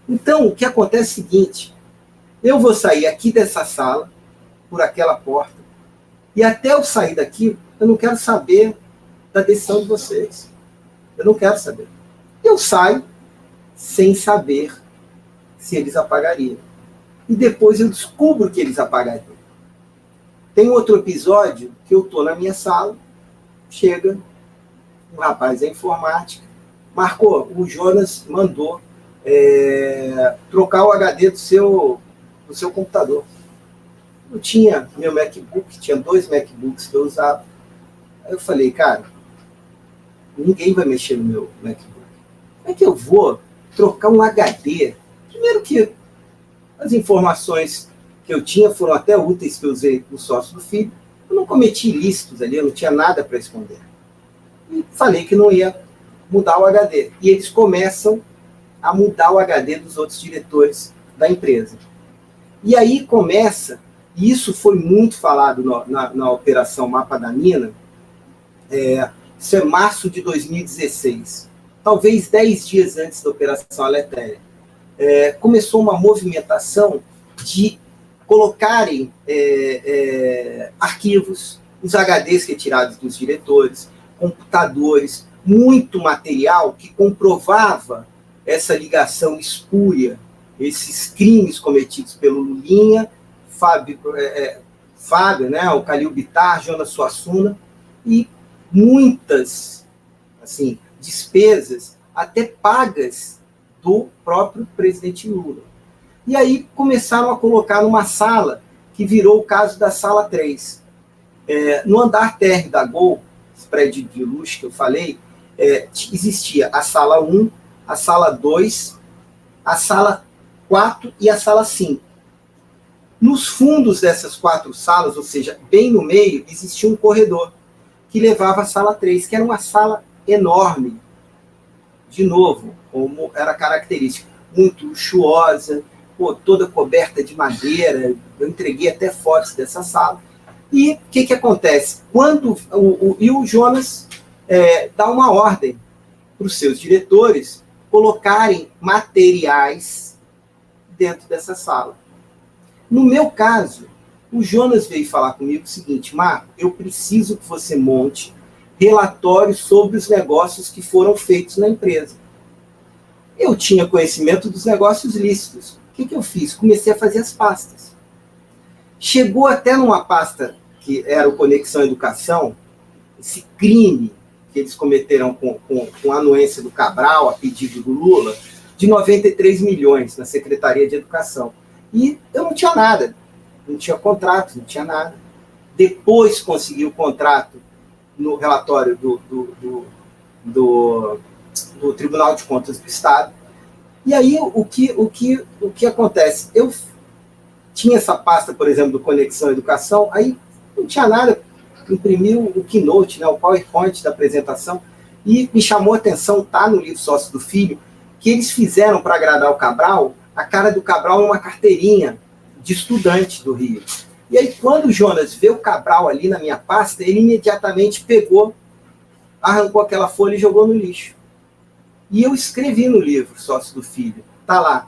Então, o que acontece é o seguinte, eu vou sair aqui dessa sala, por aquela porta, e até eu sair daqui, eu não quero saber da decisão de vocês. Eu não quero saber. Eu saio sem saber se eles apagariam. E depois eu descubro que eles apagariam. Tem outro episódio que eu estou na minha sala, chega um rapaz da informática, Marco, o Jonas mandou trocar o HD do seu computador. Eu tinha meu MacBook, tinha 2 MacBooks que eu usava. Aí eu falei, cara, ninguém vai mexer no meu MacBook. Como é que eu vou trocar um HD? Primeiro que as informações que eu tinha foram até úteis que eu usei no sócio do filho. Eu não cometi ilícitos ali, eu não tinha nada para esconder. E falei que não ia mudar o HD. E eles começam a mudar o HD dos outros diretores da empresa. E aí começa, e isso foi muito falado na Operação Mapa da Mina, isso é março de 2016, talvez 10 dias antes da Operação Aletheia. Começou uma movimentação de colocarem arquivos, os HDs retirados dos diretores, computadores, muito material que comprovava essa ligação espúria, esses crimes cometidos pelo Lulinha, Fábio, né, o Calil Bittar, Jonas Suassuna, e muitas assim, despesas, até pagas do próprio presidente Lula. E aí começaram a colocar numa sala, que virou o caso da Sala 3. No andar térreo da Gol, esse prédio de luxo que eu falei, existia a Sala 1, a Sala 2, a Sala 4 e a Sala 5. Nos fundos dessas 4 salas, ou seja, bem no meio, existia um corredor que levava à Sala 3, que era uma sala enorme, de novo, como era característica, muito luxuosa, toda coberta de madeira. Eu entreguei até fotos dessa sala. E o que acontece? Quando o Jonas dá uma ordem para os seus diretores colocarem materiais dentro dessa sala. No meu caso, o Jonas veio falar comigo o seguinte, Marco, eu preciso que você monte relatórios sobre os negócios que foram feitos na empresa. Eu tinha conhecimento dos negócios lícitos. O que eu fiz? Comecei a fazer as pastas. Chegou até numa pasta que era o Conexão Educação, esse crime que eles cometeram com a anuência do Cabral, a pedido do Lula, de 93 milhões na Secretaria de Educação. E eu não tinha nada, não tinha contrato, não tinha nada. Depois consegui o contrato no relatório do Tribunal de Contas do Estado. E aí, o que acontece? Eu tinha essa pasta, por exemplo, do Conexão Educação, aí não tinha nada, imprimiu o Keynote, né, o PowerPoint da apresentação, e me chamou a atenção, tá no livro Sócio do Filho, que eles fizeram para agradar o Cabral, a cara do Cabral numa carteirinha de estudante do Rio. E aí, quando o Jonas vê o Cabral ali na minha pasta, ele imediatamente pegou, arrancou aquela folha e jogou no lixo. E eu escrevi no livro Sócio do Filho, tá lá,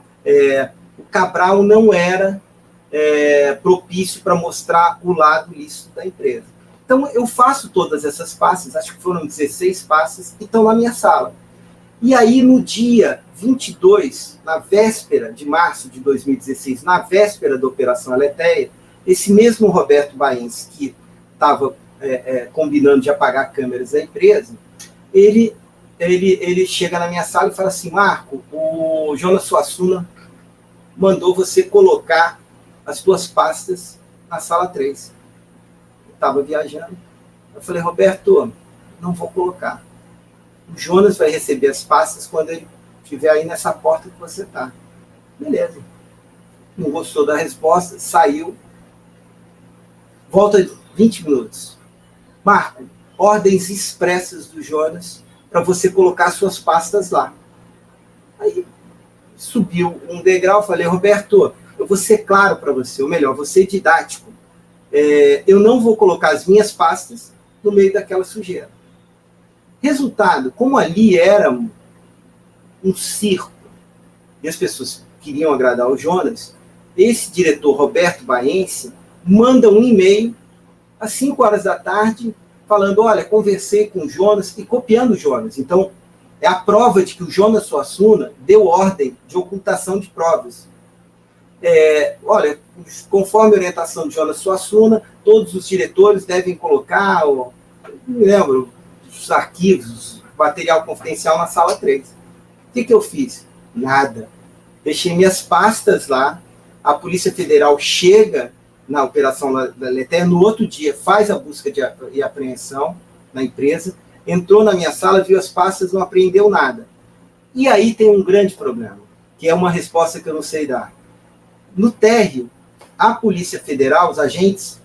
o Cabral não era propício para mostrar o lado lícito da empresa. Então, eu faço todas essas pastas, acho que foram 16 pastas, e estão na minha sala. E aí, no dia 22, na véspera de março de 2016, na véspera da Operação Aletheia, esse mesmo Roberto Baense, que estava combinando de apagar câmeras da empresa, ele chega na minha sala e fala assim, Marco, o Jonas Suassuna mandou você colocar as tuas pastas na Sala 3. Eu estava viajando. Eu falei, Roberto, não vou colocar. O Jonas vai receber as pastas quando ele estiver aí nessa porta que você está. Beleza. Não gostou da resposta, saiu. Volta 20 minutos. Marco, ordens expressas do Jonas para você colocar suas pastas lá. Aí subiu um degrau, falei, Roberto, eu vou ser claro para você, ou melhor, vou ser didático. Eu não vou colocar as minhas pastas no meio daquela sujeira. Resultado, como ali era um circo, e as pessoas queriam agradar o Jonas, esse diretor, Roberto Baense, manda um e-mail às 5 horas da tarde, falando, olha, conversei com o Jonas, e copiando o Jonas. Então, é a prova de que o Jonas Suassuna deu ordem de ocultação de provas. Olha, conforme a orientação de Jonas Suassuna, todos os diretores devem colocar, não me lembro, os arquivos, material confidencial na sala 3. O que eu fiz? Nada. Deixei minhas pastas lá, a Polícia Federal chega na Operação Letéia, no outro dia faz a busca e apreensão na empresa, entrou na minha sala, viu as pastas, não apreendeu nada. E aí tem um grande problema, que é uma resposta que eu não sei dar. No térreo, a Polícia Federal, os agentes,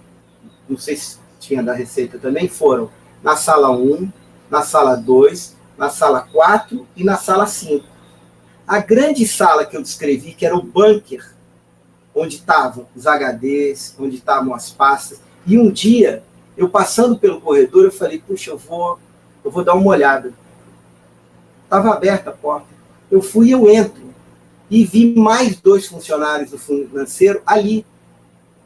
não sei se tinha da Receita também, foram na sala 1, na sala 2, na sala 4 e na sala 5. A grande sala que eu descrevi, que era o bunker, onde estavam os HDs, onde estavam as pastas, e um dia, eu passando pelo corredor, eu falei, puxa, eu vou dar uma olhada. Estava aberta a porta. Eu fui e eu entro. E vi mais 2 funcionários do financeiro ali,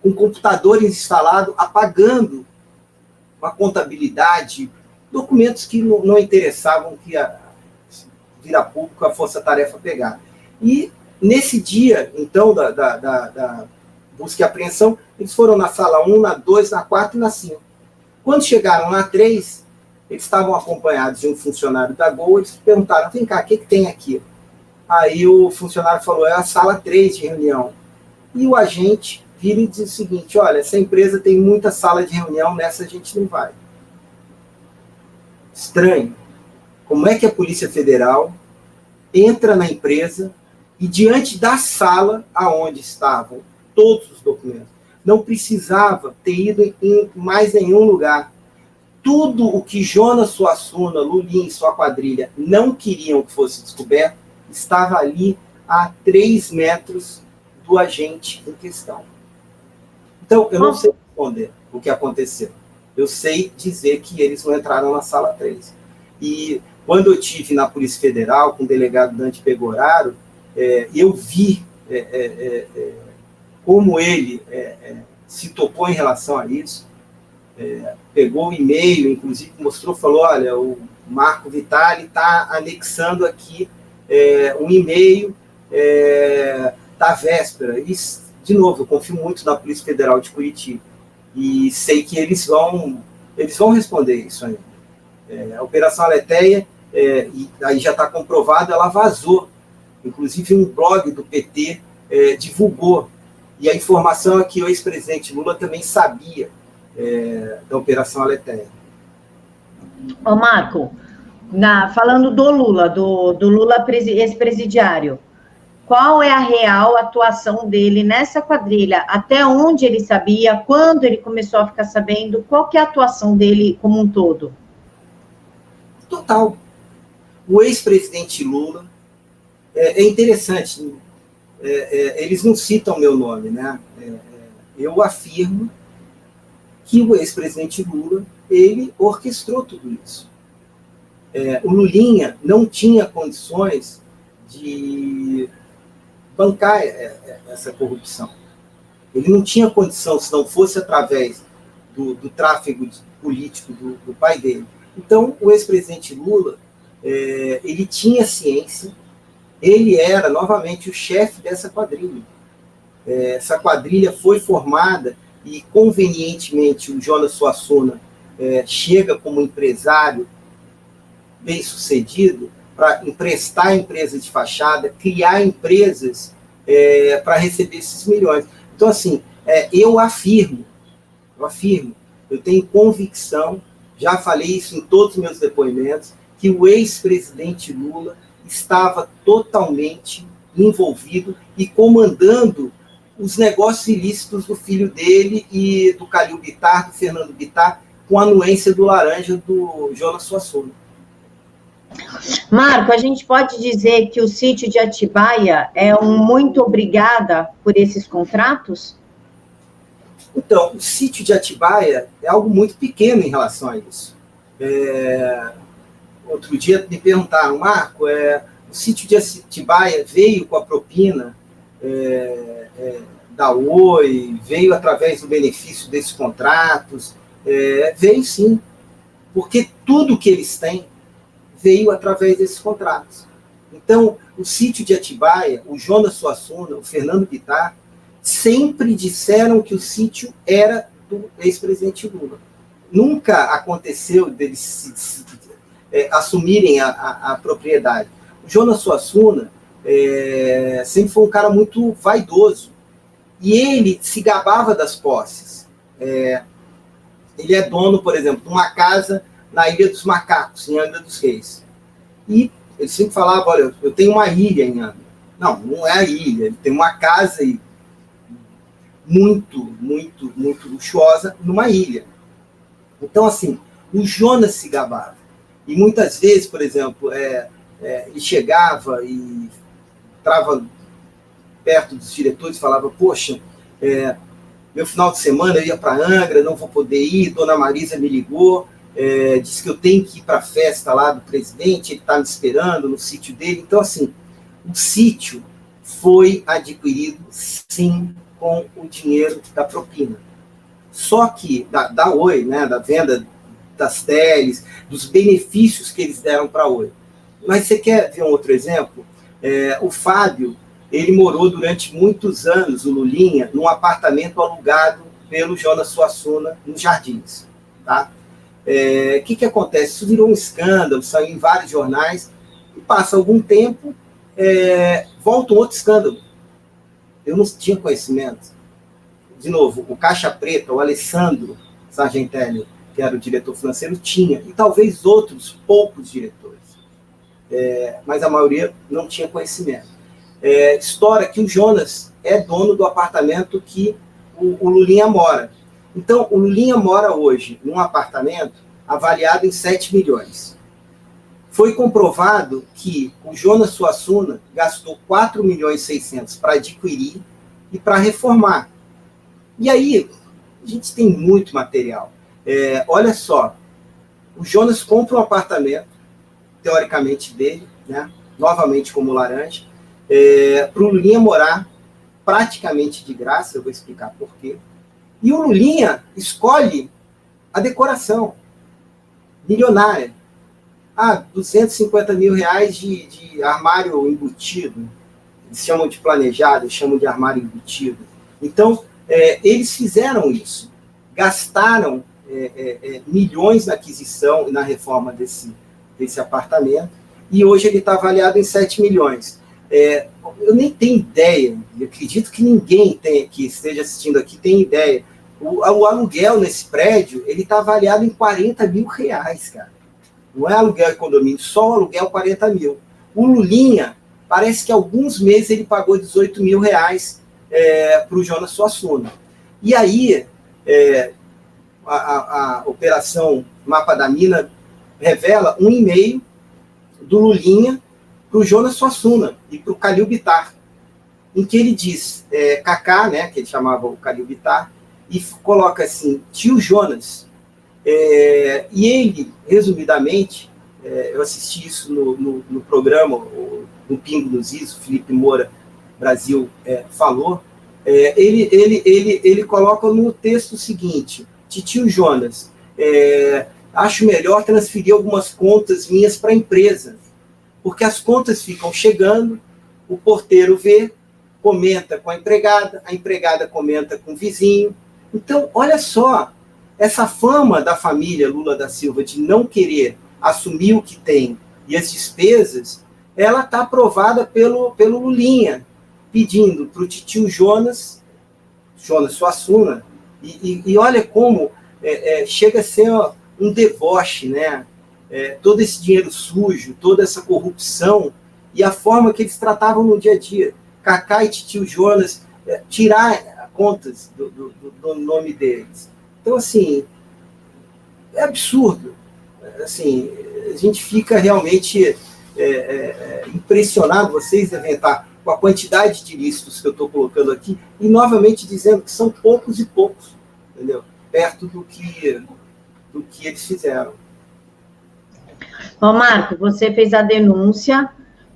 com computadores instalados, apagando uma contabilidade, documentos que não interessavam que a virar público a força-tarefa pegar. E nesse dia, então, da busca e apreensão, eles foram na sala 1, na 2, na 4 e na 5. Quando chegaram na 3, eles estavam acompanhados de um funcionário da Gol, eles perguntaram, vem cá, o que tem aqui? Aí o funcionário falou, é a sala 3 de reunião. E o agente vira e diz o seguinte, olha, essa empresa tem muita sala de reunião, nessa a gente não vai. Estranho. Como é que a Polícia Federal entra na empresa e diante da sala aonde estavam todos os documentos, não precisava ter ido em mais nenhum lugar. Tudo o que Jonas Suassuna, Lulinha e sua quadrilha não queriam que fosse descoberto, estava ali a 3 metros do agente em questão. Então, eu não sei responder o que aconteceu. Eu sei dizer que eles não entraram na sala 3. E quando eu estive na Polícia Federal, com o delegado Dante Pegoraro, eu vi como ele se tocou em relação a isso. Pegou o e-mail, inclusive mostrou, falou, olha, o Marco Vitali está anexando aqui um e-mail da véspera. E, de novo, eu confio muito na Polícia Federal de Curitiba. E sei que eles vão responder isso ainda. A Operação Aleteia, e aí já está comprovado, ela vazou. Inclusive um blog do PT divulgou. E a informação é que o ex-presidente Lula também sabia da Operação Aleteia. Ô Marco, falando do Lula, ex-presidiário, qual é a real atuação dele nessa quadrilha? Até onde ele sabia? Quando ele começou a ficar sabendo? Qual que é a atuação dele como um todo? Total. O ex-presidente Lula, é interessante, eles não citam meu nome, né? Eu afirmo que o ex-presidente Lula, ele orquestrou tudo isso. O Lulinha não tinha condições de bancar essa corrupção. Ele não tinha condição, se não fosse através do tráfego político do pai dele. Então, o ex-presidente Lula, ele tinha ciência, ele era, novamente, o chefe dessa quadrilha. Essa quadrilha foi formada e, convenientemente, o Jonas Suassuna chega como empresário bem-sucedido para emprestar empresas de fachada, criar empresas para receber esses milhões. Então, assim, eu afirmo, eu tenho convicção, já falei isso em todos os meus depoimentos, que o ex-presidente Lula estava totalmente envolvido e comandando os negócios ilícitos do filho dele e do Calil Bittar, do Fernando Bittar, com a anuência do laranja do Jonas Suassuna. Marco, a gente pode dizer que o sítio de Atibaia é um muito obrigada por esses contratos? Então, o sítio de Atibaia é algo muito pequeno em relação a isso. Outro dia me perguntaram, Marco, o sítio de Atibaia veio com a propina da Oi, veio através do benefício desses contratos? Veio sim, porque tudo que eles têm veio através desses contratos. Então, o sítio de Atibaia, o Jonas Suassuna, o Fernando Bittar, sempre disseram que o sítio era do ex-presidente Lula. Nunca aconteceu deles assumirem a propriedade. O Jonas Suassuna sempre foi um cara muito vaidoso. E ele se gabava das posses. Ele é dono, por exemplo, de uma casa na Ilha dos Macacos, em Angra dos Reis. E ele sempre falava, olha, eu tenho uma ilha em Angra. Não, não é a ilha, ele tem uma casa aí muito, muito, muito luxuosa numa ilha. Então, assim, o Jonas se gabava. E muitas vezes, por exemplo, ele chegava e entrava perto dos diretores e falava, poxa, meu final de semana eu ia para Angra, não vou poder ir, Dona Marisa me ligou, disse que eu tenho que ir para a festa lá do presidente, ele está me esperando no sítio dele. Então, assim, o sítio foi adquirido, sim, com o dinheiro da propina. Só que, da Oi, né, da venda das teles, dos benefícios que eles deram para a Oi. Mas você quer ver um outro exemplo? O Fábio, ele morou durante muitos anos, o Lulinha, num apartamento alugado pelo Jonas Suassuna, nos Jardins. Tá? Que acontece? Isso virou um escândalo, saiu em vários jornais, e passa algum tempo, volta um outro escândalo. Eu não tinha conhecimento. De novo, o Caixa Preta, o Alessandro Sargentelli, que era o diretor financeiro, tinha, e talvez outros poucos diretores. Mas a maioria não tinha conhecimento. História que o Jonas é dono do apartamento que o Lulinha mora. Então, o Lulinha mora hoje num apartamento avaliado em 7 milhões. Foi comprovado que o Jonas Suassuna gastou 4 milhões e 600 para adquirir e para reformar. E aí, a gente tem muito material. Olha só, o Jonas compra um apartamento, teoricamente dele, né, novamente como laranja, para o Lulinha morar praticamente de graça, eu vou explicar por quê. E o Lulinha escolhe a decoração milionária. 250 mil reais de armário embutido. Eles chamam de planejado, eles chamam de armário embutido. Então, eles fizeram isso. Gastaram milhões na aquisição e na reforma desse apartamento, e hoje ele está avaliado em 7 milhões. Eu nem tenho ideia, eu acredito que ninguém que esteja assistindo aqui tem ideia. O aluguel nesse prédio, ele está avaliado em 40 mil reais, cara. Não é aluguel e condomínio, só o aluguel 40 mil. O Lulinha, parece que há alguns meses ele pagou 18 mil reais para o Jonas Suassuna. E aí, a operação Mapa da Mina revela um e-mail do Lulinha para o Jonas Suassuna e para o Calil Bittar, em que ele diz, Cacá, né, que ele chamava o Calil Bittar, e coloca assim, tio Jonas. E ele, resumidamente, eu assisti isso no programa, no Pingo nos Is, o Felipe Moura Brasil falou, ele coloca no texto o seguinte, tio Jonas, acho melhor transferir algumas contas minhas para a empresa, porque as contas ficam chegando, o porteiro vê, comenta com a empregada comenta com o vizinho. Então, olha só, essa fama da família Lula da Silva de não querer assumir o que tem e as despesas, ela está aprovada pelo Lulinha, pedindo para o tio Jonas Suassuna, e olha como chega a ser um deboche, né? Todo esse dinheiro sujo, toda essa corrupção, e a forma que eles tratavam no dia a dia. Cacá e tio Jonas, tirar contas do nome deles. Então, assim, é absurdo. Assim, a gente fica realmente impressionado, vocês devem estar com a quantidade de ilícitos que eu estou colocando aqui, e novamente dizendo que são poucos e poucos, entendeu? Perto do que eles fizeram. Ô, Marco, você fez a denúncia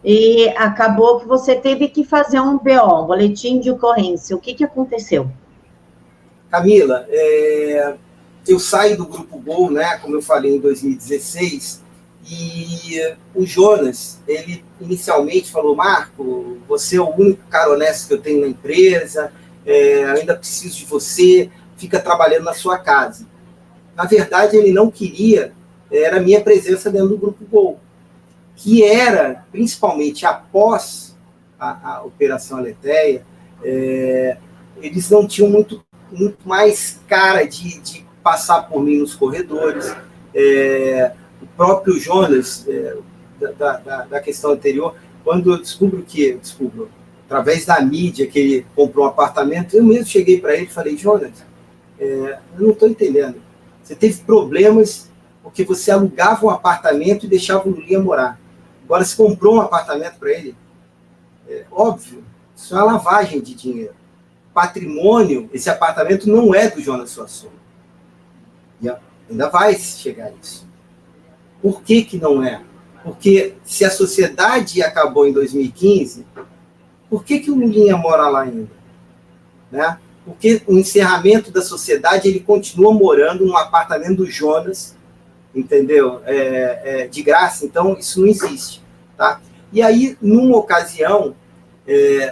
e acabou que você teve que fazer um BO, um boletim de ocorrência. O que aconteceu? Camila, eu saí do Grupo Gol, né, como eu falei, em 2016, e o Jonas, ele inicialmente falou, Marco, você é o único cara honesto que eu tenho na empresa, ainda preciso de você, fica trabalhando na sua casa. Na verdade, ele não queria, era a minha presença dentro do Grupo Gol, que era, principalmente após a Operação Aletheia, eles não tinham muito mais cara de passar por mim nos corredores. O próprio Jonas, da questão anterior, quando eu descubro, através da mídia, que ele comprou um apartamento, eu mesmo cheguei para ele e falei, Jonas, eu não estou entendendo. Você teve problemas porque você alugava um apartamento e deixava o Lulinha morar. Agora você comprou um apartamento para ele. Óbvio, isso é uma lavagem de dinheiro. Patrimônio, esse apartamento não é do Jonas Suassuna. E ainda vai chegar isso. Por que não é? Porque se a sociedade acabou em 2015, por que o Lulinha mora lá ainda? Né? Porque o encerramento da sociedade, ele continua morando num apartamento do Jonas, entendeu? De graça, então isso não existe. Tá? E aí, numa ocasião,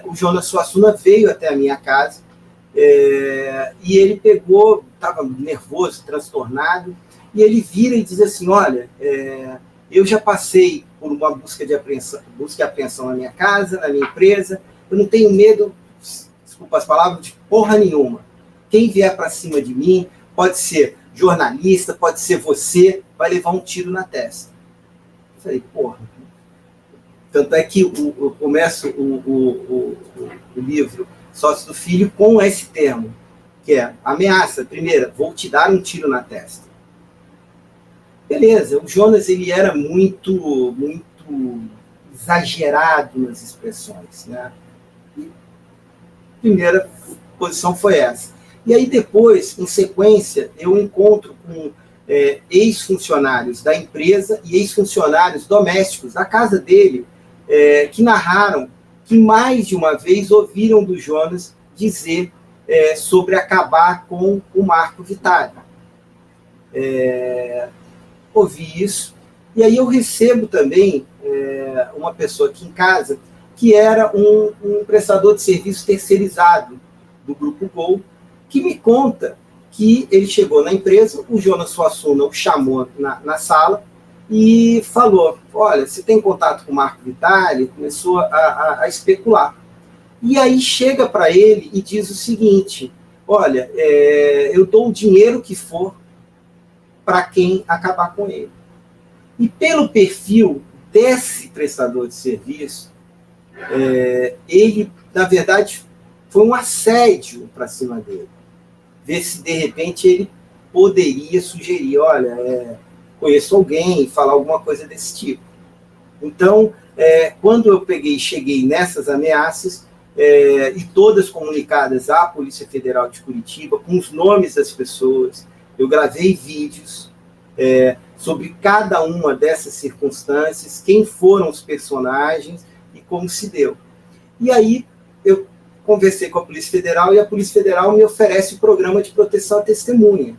o Jonas Suassuna veio até a minha casa, e ele pegou, estava nervoso, transtornado, e ele vira e diz assim, olha, eu já passei por uma busca e apreensão na minha casa, na minha empresa, eu não tenho medo, desculpa as palavras, de porra nenhuma. Quem vier para cima de mim, pode ser jornalista, pode ser você, vai levar um tiro na testa. Eu falei, porra. Tanto é que eu começo o livro Sócio do Filho com esse termo, que é ameaça. Primeira, vou te dar um tiro na testa. Beleza, o Jonas, ele era muito exagerado nas expressões, né? E a primeira posição foi essa. E aí depois, em sequência, eu encontro com ex-funcionários da empresa e ex-funcionários domésticos da casa dele, que narraram que mais de uma vez ouviram do Jonas dizer sobre acabar com o Marco Vitale. Ouvi isso, e aí eu recebo também uma pessoa aqui em casa que era um prestador de serviço terceirizado do Grupo Gol, que me conta que ele chegou na empresa, o Jonas Suassuna o chamou na sala e falou, olha, você tem contato com o Marco Vitale? Começou a especular. E aí chega para ele e diz o seguinte, olha, eu dou o dinheiro que for para quem acabar com ele. E pelo perfil desse prestador de serviço, ele, na verdade, foi um assédio para cima dele. Ver se, de repente, ele poderia sugerir, olha, conheço alguém, falar alguma coisa desse tipo. Então, quando eu cheguei nessas ameaças, e todas comunicadas à Polícia Federal de Curitiba, com os nomes das pessoas, eu gravei vídeos sobre cada uma dessas circunstâncias, quem foram os personagens e como se deu. E aí eu conversei com a Polícia Federal e a Polícia Federal me oferece o programa de proteção à testemunha.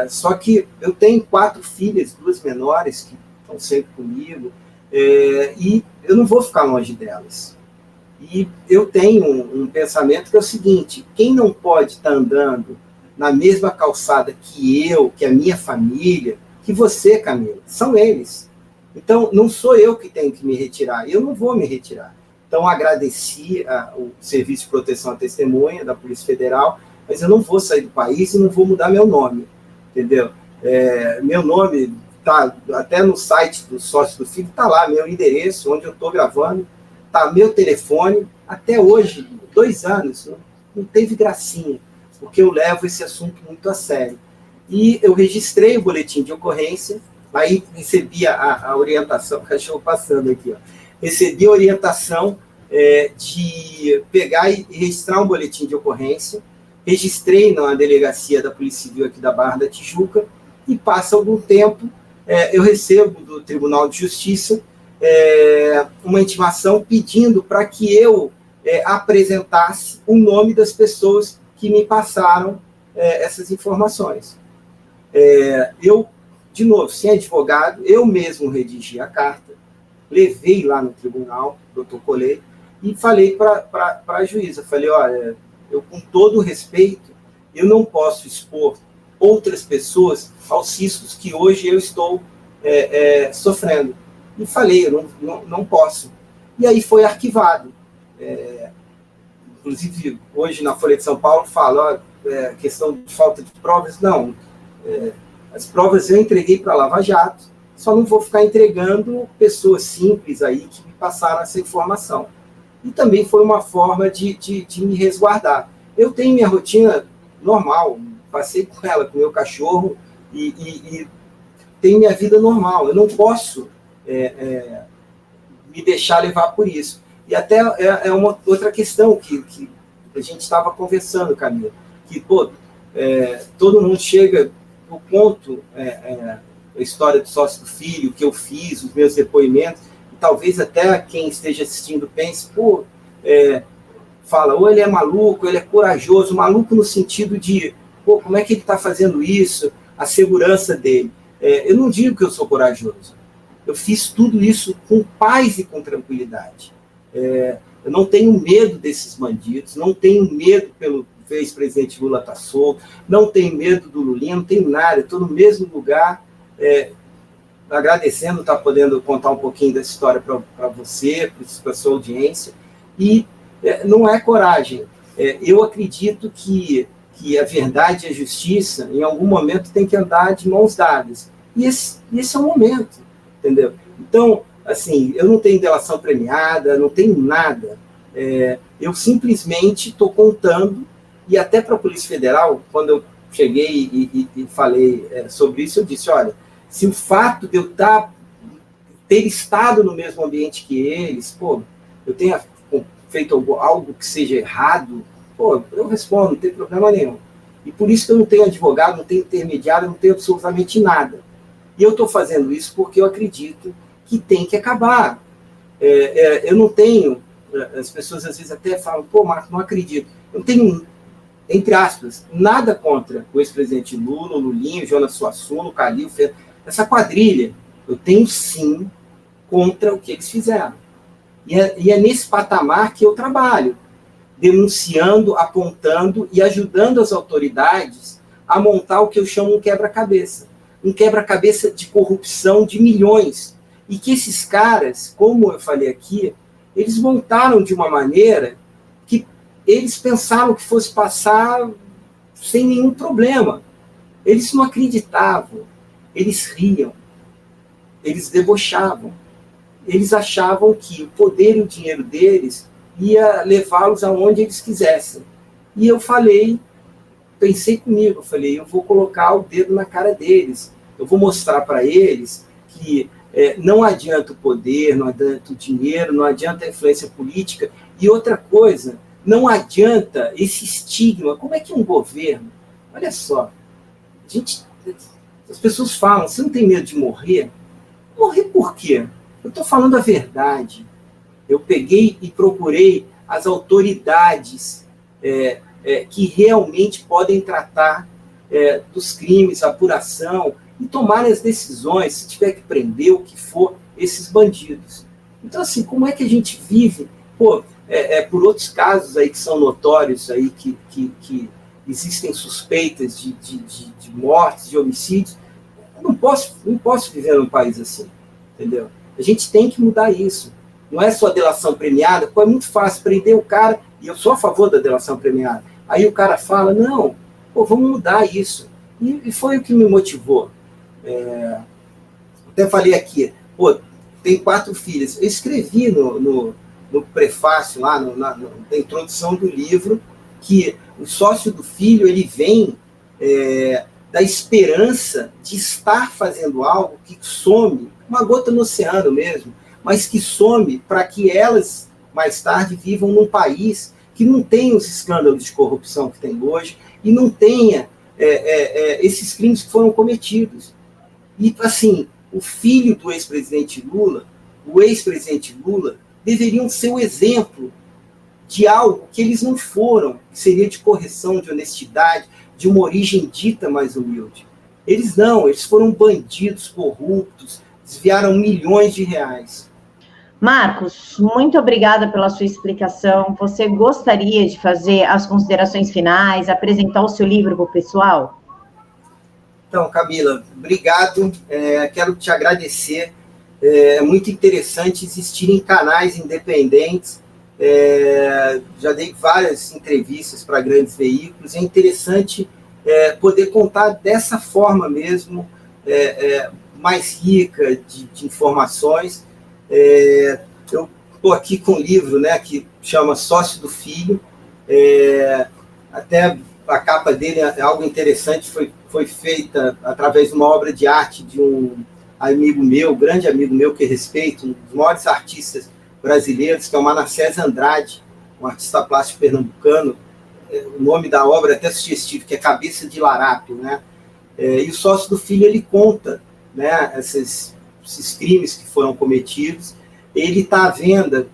Só que eu tenho 4 filhas, 2 menores, que estão sempre comigo, e eu não vou ficar longe delas. E eu tenho um pensamento que é o seguinte, quem não pode estar andando na mesma calçada que eu, que a minha família, que você, Camila, são eles. Então, não sou eu que tenho que me retirar, eu não vou me retirar. Então, agradeci o Serviço de Proteção à Testemunha da Polícia Federal, mas eu não vou sair do país e não vou mudar meu nome, entendeu? Meu nome está até no site do Sócio do Filho, está lá, meu endereço, onde eu estou gravando, está meu telefone, até hoje, 2 anos, não teve gracinha, porque eu levo esse assunto muito a sério. E eu registrei o boletim de ocorrência, Aí recebi a orientação, o cachorro passando aqui, ó. Recebi a orientação de pegar e registrar um boletim de ocorrência, registrei na delegacia da Polícia Civil aqui da Barra da Tijuca, e passa algum tempo, eu recebo do Tribunal de Justiça uma intimação pedindo para que eu apresentasse o nome das pessoas que me passaram essas informações. Eu, de novo, sem advogado, eu mesmo redigi a carta, levei lá no tribunal, protocolei, e falei para a juíza, falei, olha, eu com todo o respeito, eu não posso expor outras pessoas aos riscos que hoje eu estou sofrendo. E falei, eu não posso. E aí foi arquivado. Inclusive, hoje na Folha de São Paulo fala questão de falta de provas. Não, as provas eu entreguei para a Lava Jato, só não vou ficar entregando pessoas simples aí que me passaram essa informação. E também foi uma forma de me resguardar. Eu tenho minha rotina normal, passei com ela, com o meu cachorro, e tenho minha vida normal. Eu não posso me deixar levar por isso. E até é uma outra questão que a gente estava conversando, Camila, que, todo mundo chega no ponto, a história do sócio do filho, o que eu fiz, os meus depoimentos, e talvez até quem esteja assistindo pense, fala, ou ele é maluco, ou ele é corajoso, maluco no sentido de, como é que ele está fazendo isso, a segurança dele. Eu não digo que eu sou corajoso, eu fiz tudo isso com paz e com tranquilidade. Eu não tenho medo desses bandidos, não tenho medo pelo ex-presidente Lula estar solto, não tenho medo do Lulinha, não tenho nada, estou no mesmo lugar, agradecendo estar podendo contar um pouquinho dessa história para você, para a sua audiência, e não é coragem. Eu acredito que a verdade e a justiça, em algum momento, tem que andar de mãos dadas. E esse é o momento, entendeu? Então, assim, eu não tenho delação premiada, não tenho nada. Eu simplesmente estou contando, e até para a Polícia Federal, quando eu cheguei e falei sobre isso, eu disse, olha, se o fato de eu ter estado no mesmo ambiente que eles, eu tenha feito algo que seja errado, eu respondo, não tem problema nenhum. E por isso que eu não tenho advogado, não tenho intermediário, não tenho absolutamente nada. E eu estou fazendo isso porque eu acredito que tem que acabar. Eu não tenho, as pessoas às vezes até falam, Marco, não acredito. Eu não tenho, entre aspas, nada contra o ex-presidente Lula, o Lulinho, o Jonas Suassuna, o Calil, essa quadrilha. Eu tenho sim contra o que eles fizeram. E é nesse patamar que eu trabalho, denunciando, apontando e ajudando as autoridades a montar o que eu chamo um quebra-cabeça. Um quebra-cabeça de corrupção de milhões. E que esses caras, como eu falei aqui, eles montaram de uma maneira que eles pensavam que fosse passar sem nenhum problema. Eles não acreditavam, eles riam, eles debochavam. Eles achavam que o poder e o dinheiro deles ia levá-los aonde eles quisessem. E eu pensei comigo, eu falei, eu vou colocar o dedo na cara deles, eu vou mostrar para eles que não adianta o poder, não adianta o dinheiro, não adianta a influência política, e outra coisa, não adianta esse estigma. Como é que um governo, olha só, as pessoas falam, você não tem medo de morrer? Morrer por quê? Eu estou falando a verdade. Eu peguei e procurei as autoridades que realmente podem tratar dos crimes, a apuração, e tomar as decisões, se tiver que prender o que for, esses bandidos. Então, assim, como é que a gente vive? Por outros casos aí que são notórios, aí que existem suspeitas de mortes, de homicídios. Eu não posso viver num país assim, entendeu? A gente tem que mudar isso. Não é só delação premiada, é muito fácil prender o cara, e eu sou a favor da delação premiada. Aí o cara fala, não, vamos mudar isso. E foi o que me motivou. Até falei aqui, tem 4 filhas. Eu escrevi no prefácio, lá na introdução do livro, que o sócio do filho, ele vem da esperança de estar fazendo algo que some, uma gota no oceano mesmo, mas que some para que elas, mais tarde, vivam num país que não tenha os escândalos de corrupção que tem hoje e não tenha esses crimes que foram cometidos. E, assim, o filho do ex-presidente Lula, o ex-presidente Lula, deveriam ser o exemplo de algo que eles não foram, que seria de correção, de honestidade, de uma origem dita mais humilde. Eles não, eles foram bandidos, corruptos, desviaram milhões de reais. Marcos, muito obrigada pela sua explicação. Você gostaria de fazer as considerações finais, apresentar o seu livro para o pessoal? Então, Camila, obrigado. Quero te agradecer. É muito interessante existirem canais independentes. Já dei várias entrevistas para grandes veículos. É interessante poder contar dessa forma mesmo, mais rica de informações. Eu estou aqui com um livro, né, que chama Sócio do Filho. Até a capa dele é algo interessante, foi feita através de uma obra de arte de um amigo meu, grande amigo meu que respeito, um dos maiores artistas brasileiros, que é o Manassés Andrade, um artista plástico pernambucano. O nome da obra é até sugestivo, que é Cabeça de Larápio, né? E o Sócio do Filho, ele conta, né, esses crimes que foram cometidos. Ele está à venda,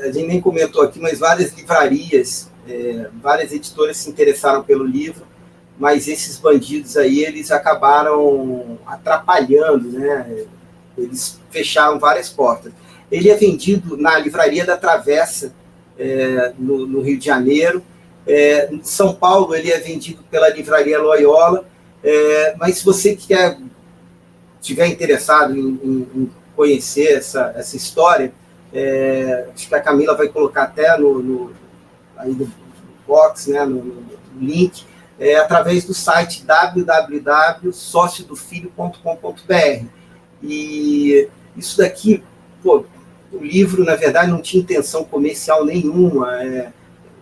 a gente nem comentou aqui, mas várias livrarias, várias editoras se interessaram pelo livro, mas esses bandidos aí, eles acabaram atrapalhando, né? Eles fecharam várias portas. Ele é vendido na Livraria da Travessa, no Rio de Janeiro. Em São Paulo, ele é vendido pela Livraria Loyola, mas se você estiver interessado em conhecer essa história, acho que a Camila vai colocar até aí no box, né, no link, através do site www.sociodofilho.com.br. E isso daqui, o livro, na verdade, não tinha intenção comercial nenhuma. Eu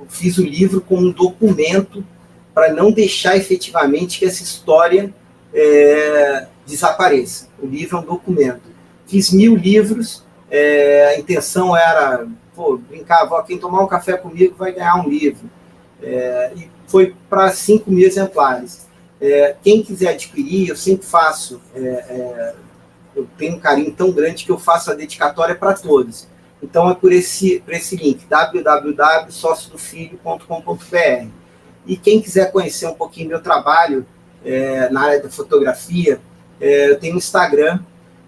fiz o livro como um documento para não deixar efetivamente que essa história desapareça. O livro é um documento. Fiz 1000 livros, a intenção era, brincava, quem tomar um café comigo vai ganhar um livro. E foi para 5.000 exemplares. Quem quiser adquirir, eu sempre faço, eu tenho um carinho tão grande que eu faço a dedicatória para todos. Então é por esse link, www.sociodofilho.com.br. E quem quiser conhecer um pouquinho do meu trabalho na área da fotografia, eu tenho um Instagram.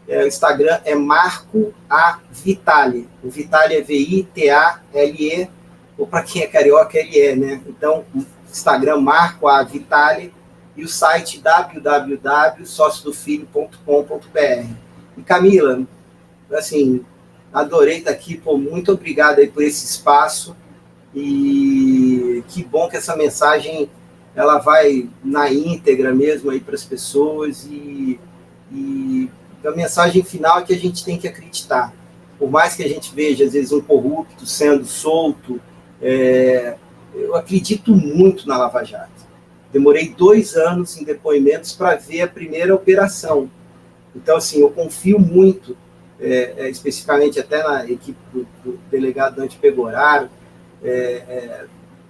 O Instagram é Marco A. Vitale. O Vitale é Vitale, ou para quem é carioca, LE, né? Então, Instagram Marco A. Vitale e o site www.sociodofilho.com.br. E Camila, assim, adorei estar aqui, muito obrigado aí por esse espaço, e que bom que essa mensagem ela vai na íntegra mesmo aí para as pessoas, e a mensagem final é que a gente tem que acreditar. Por mais que a gente veja, às vezes, um corrupto sendo solto, eu acredito muito na Lava Jato. Demorei 2 anos em depoimentos para ver a primeira operação. Então, assim, eu confio muito, especificamente até na equipe do delegado Dante Pegoraro,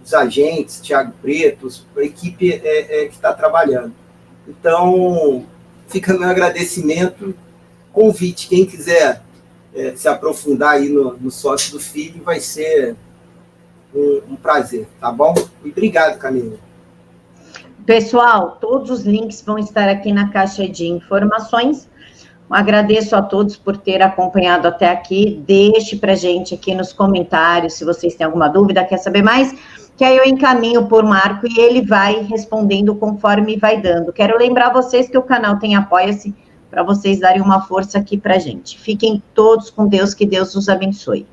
os agentes, Thiago Preto, a equipe que está trabalhando. Então, fica meu agradecimento, convite, quem quiser se aprofundar aí no Sócio do Filho, vai ser um prazer, tá bom? E obrigado, Camila. Pessoal, todos os links vão estar aqui na caixa de informações. Agradeço a todos por ter acompanhado até aqui. Deixe para a gente aqui nos comentários se vocês têm alguma dúvida, quer saber mais, que aí eu encaminho por Marco e ele vai respondendo conforme vai dando. Quero lembrar vocês que o canal tem Apoia-se, para vocês darem uma força aqui para a gente. Fiquem todos com Deus, que Deus os abençoe.